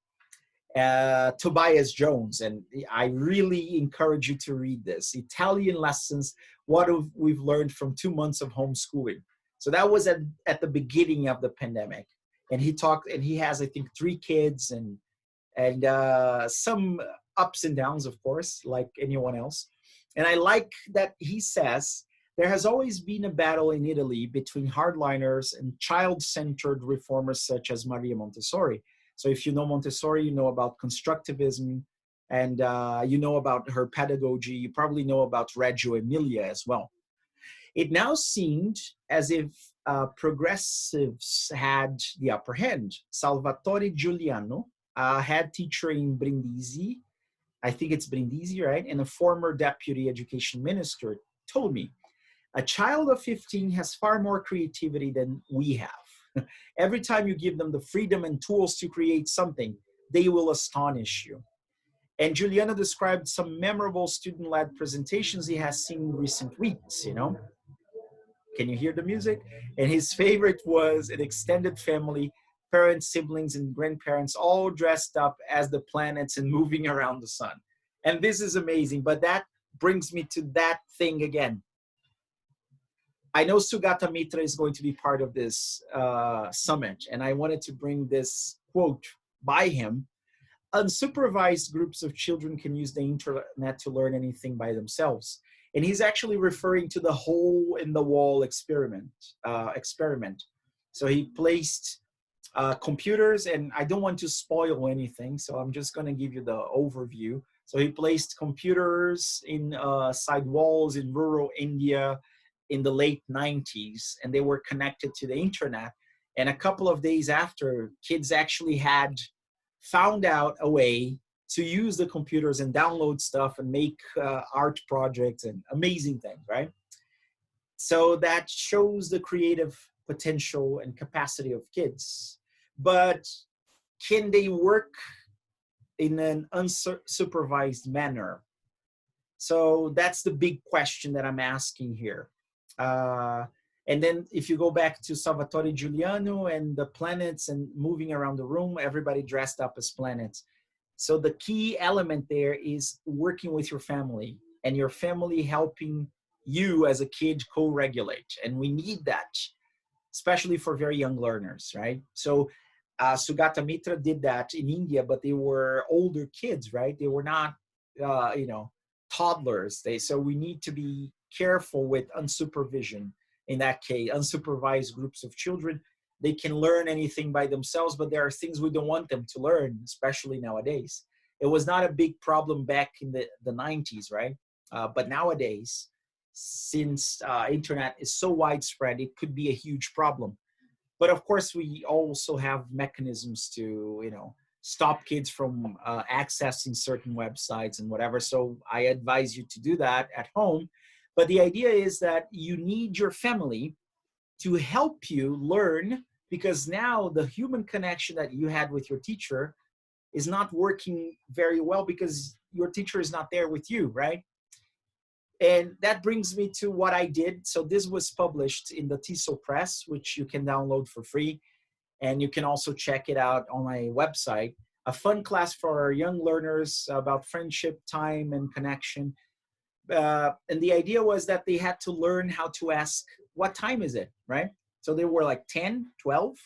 Tobias Jones, and I really encourage you to read this. Italian Lessons, What We've Learned from 2 Months of Homeschooling. So that was at the beginning of the pandemic. And he talked, and he has, I think, 3 kids, and some ups and downs, of course, like anyone else. And I like that he says, there has always been a battle in Italy between hardliners and child-centered reformers such as Maria Montessori. So if you know Montessori, you know about constructivism, and you know about her pedagogy. You probably know about Reggio Emilia as well. It now seemed as if progressives had the upper hand. Salvatore Giuliano, a head teacher in Brindisi, I think it's Brindisi, right? And a former deputy education minister, told me, a child of 15 has far more creativity than we have. Every time you give them the freedom and tools to create something, they will astonish you. And Giuliano described some memorable student-led presentations he has seen in recent weeks, you know? Can you hear the music? And his favorite was an extended family, parents, siblings, and grandparents all dressed up as the planets and moving around the sun. And this is amazing, but that brings me to that thing again. I know Sugata Mitra is going to be part of this summit, and I wanted to bring this quote by him. Unsupervised groups of children can use the internet to learn anything by themselves. And he's actually referring to the hole in the wall experiment. So he placed computers, and I don't want to spoil anything, so I'm just going to give you the overview. So he placed computers in side walls in rural India in the late 90s, and they were connected to the internet. And a couple of days after, kids actually had found out a way to use the computers and download stuff and make art projects and amazing things, right? So that shows the creative potential and capacity of kids. But can they work in an unsupervised manner? So that's the big question that I'm asking here. And then if you go back to Salvatore Giuliano and the planets and moving around the room, everybody dressed up as planets. So the key element there is working with your family, and your family helping you as a kid co-regulate. And we need that, especially for very young learners, right? So Sugata Mitra did that in India, but they were older kids, right? They were not, toddlers. So we need to be careful with unsupervision. In that case, unsupervised groups of children, they can learn anything by themselves, but there are things we don't want them to learn, especially nowadays. It was not a big problem back in the 90s, right? But nowadays, since internet is so widespread, it could be a huge problem. But of course, we also have mechanisms to, stop kids from accessing certain websites and whatever. So I advise you to do that at home. But the idea is that you need your family to help you learn, because now the human connection that you had with your teacher is not working very well because your teacher is not there with you, right? And that brings me to what I did. So this was published in the TESOL Press, which you can download for free. And you can also check it out on my website. A fun class for young learners about friendship, time, and connection. And the idea was that they had to learn how to ask, what time is it, right? So they were like 10, 12,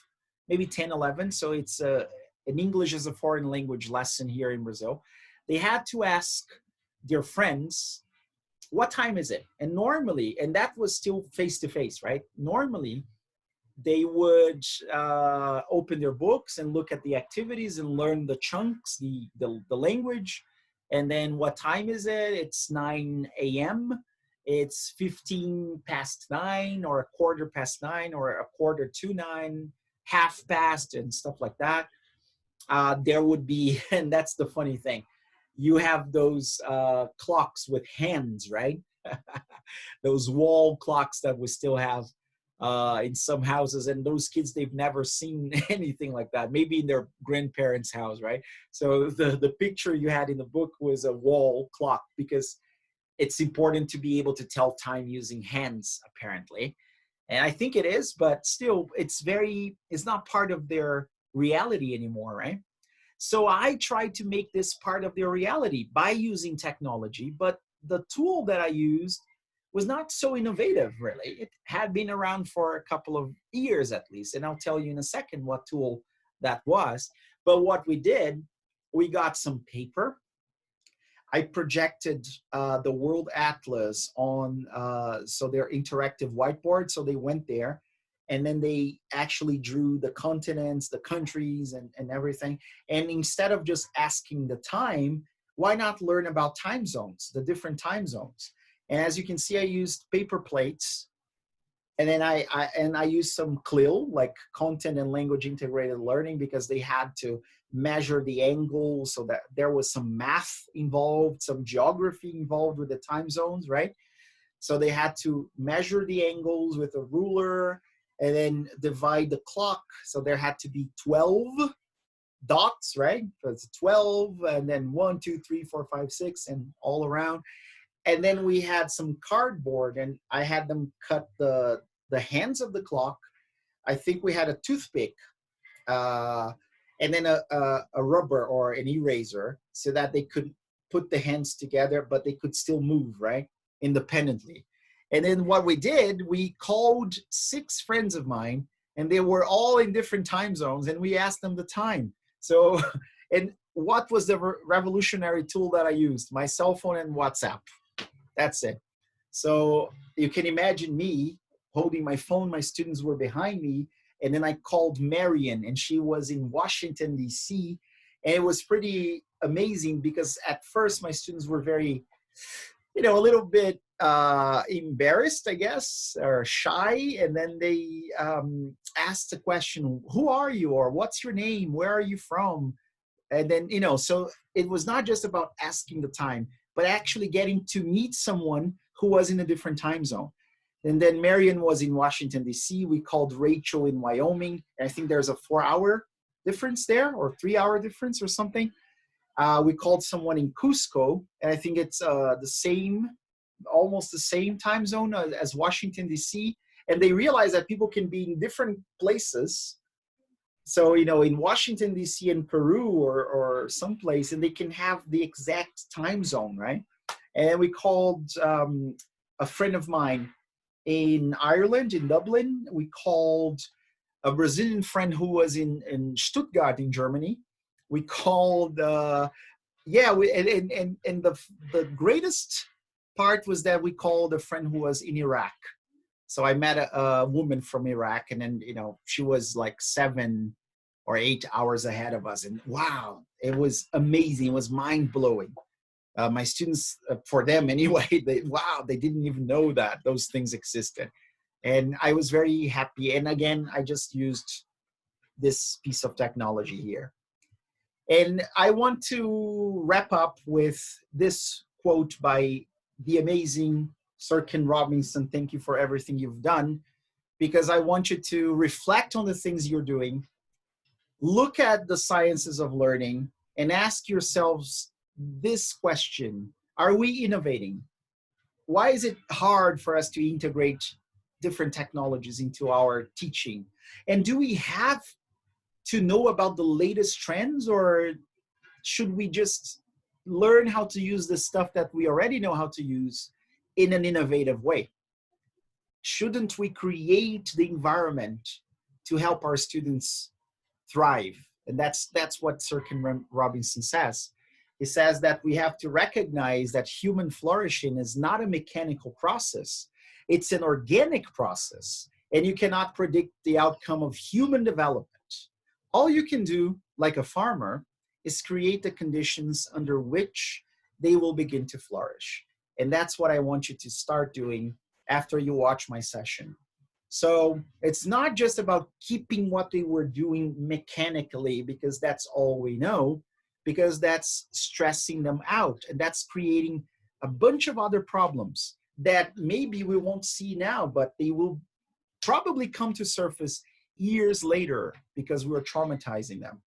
maybe 10, 11. So it's an English as a foreign language lesson here in Brazil. They had to ask their friends, what time is it? And normally, and that was still face to face, right? Normally, they would open their books and look at the activities and learn the chunks, the language. And then what time is it? It's 9 a.m. It's 15 past 9 or a quarter past 9 or a quarter to 9, half past and stuff like that. There would be, and that's the funny thing, you have those clocks with hands, right? Those wall clocks that we still have in some houses, and those kids, they've never seen anything like that, maybe in their grandparents' house, right? So the picture you had in the book was a wall clock, because it's important to be able to tell time using hands, apparently. And I think it is, but still, it's not part of their reality anymore, right? So I tried to make this part of their reality by using technology, but the tool that I used was not so innovative, really. It had been around for a couple of years at least, and I'll tell you in a second what tool that was. But what we did, we got some paper. I projected the World Atlas on, so their interactive whiteboard. So they went there, and then they actually drew the continents, the countries, and everything. And instead of just asking the time, why not learn about time zones, the different time zones? And as you can see, I used paper plates, and then I used some CLIL, like content and language integrated learning, because they had to measure the angle, so that there was some math involved, some geography involved with the time zones, right? So they had to measure the angles with a ruler and then divide the clock. So there had to be 12 dots, right? So it's 12, and then 1, 2, 3, 4, 5, 6, and all around. And then we had some cardboard, and I had them cut the hands of the clock. I think we had a toothpick, and then a rubber or an eraser, so that they could put the hands together, but they could still move, right? Independently. And then what we did, we called 6 friends of mine, and they were all in different time zones, and we asked them the time. So, and what was the revolutionary tool that I used? My cell phone and WhatsApp. That's it. So you can imagine me holding my phone. My students were behind me. And then I called Marion, and she was in Washington, D.C. And it was pretty amazing, because at first my students were very, a little bit embarrassed, I guess, or shy. And then they asked the question, who are you? Or what's your name? Where are you from? And then, so it was not just about asking the time, but actually getting to meet someone who was in a different time zone. And then Marion was in Washington, D.C. We called Rachel in Wyoming. I think there's a 4-hour difference there, or 3-hour difference or something. We called someone in Cusco, and I think it's almost the same time zone as Washington, D.C. And they realized that people can be in different places. So, in Washington, D.C. and Peru or someplace, and they can have the exact time zone, right? And we called a friend of mine in Ireland, in Dublin. We called a Brazilian friend who was in Stuttgart, in Germany. We called, and the greatest part was that we called a friend who was in Iraq. So I met a woman from Iraq, and then, she was like 7 or 8 hours ahead of us. And wow, it was amazing. It was mind blowing. My students, for them anyway, they didn't even know that those things existed. And I was very happy. And again, I just used this piece of technology here. And I want to wrap up with this quote by the amazing Sir Ken Robinson. Thank you for everything you've done, because I want you to reflect on the things you're doing, look at the sciences of learning, and ask yourselves this question: are we innovating? why is it hard for us to integrate different technologies into our teaching? And do we have to know about the latest trends, or should we just learn how to use the stuff that we already know how to use in an innovative way? Shouldn't we create the environment to help our students thrive? And that's what Sir Ken Robinson says. He says that we have to recognize that human flourishing is not a mechanical process. It's an organic process, and you cannot predict the outcome of human development. All you can do, like a farmer, is create the conditions under which they will begin to flourish. And that's what I want you to start doing after you watch my session. So it's not just about keeping what they were doing mechanically, because that's all we know, because that's stressing them out, and that's creating a bunch of other problems that maybe we won't see now, but they will probably come to surface years later because we were traumatizing them.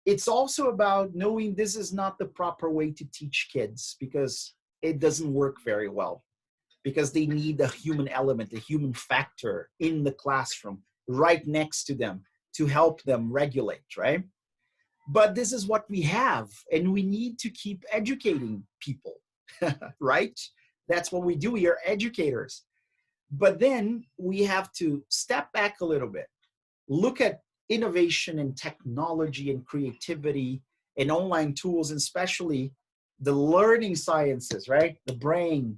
It's also about knowing this is not the proper way to teach kids, because it doesn't work very well, because they need the human element, the human factor in the classroom right next to them to help them regulate, right? But this is what we have, and we need to keep educating people, right? That's what we do. We are educators. But then we have to step back a little bit, look at innovation and technology and creativity and online tools, and especially the learning sciences, right? The brain,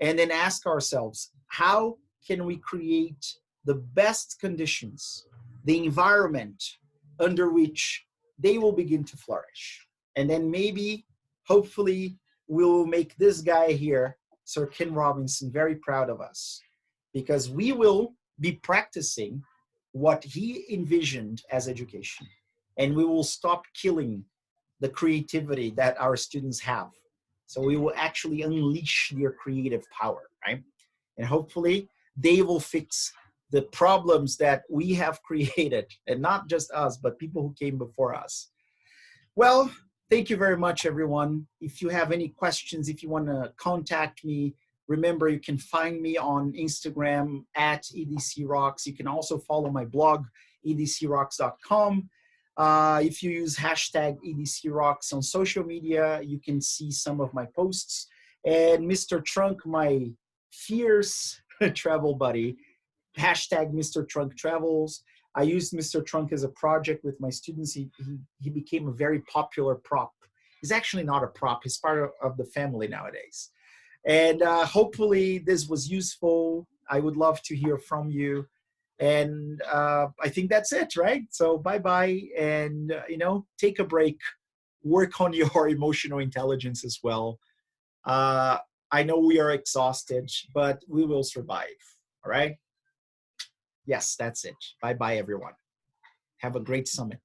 and then ask ourselves, how can we create the best conditions, the environment under which they will begin to flourish? And then maybe, hopefully, we'll make this guy here, Sir Ken Robinson, very proud of us, because we will be practicing what he envisioned as education. And we will stop killing the creativity that our students have. So we will actually unleash their creative power, right? And hopefully they will fix the problems that we have created, and not just us, but people who came before us. Well, thank you very much, everyone. If you have any questions, if you want to contact me, remember you can find me on Instagram at edcrocks. You can also follow my blog, edcrocks.com. If you use hashtag EDCRocks on social media, you can see some of my posts. And Mr. Trunk, my fierce travel buddy, hashtag Mr. Trunk Travels. I used Mr. Trunk as a project with my students. He became a very popular prop. He's actually not a prop. He's part of the family nowadays. And hopefully this was useful. I would love to hear from you. And I think that's it, right? So bye-bye, and take a break, work on your emotional intelligence as well. I know we are exhausted, but we will survive, all right? Yes, that's it. Bye-bye, everyone. Have a great summit.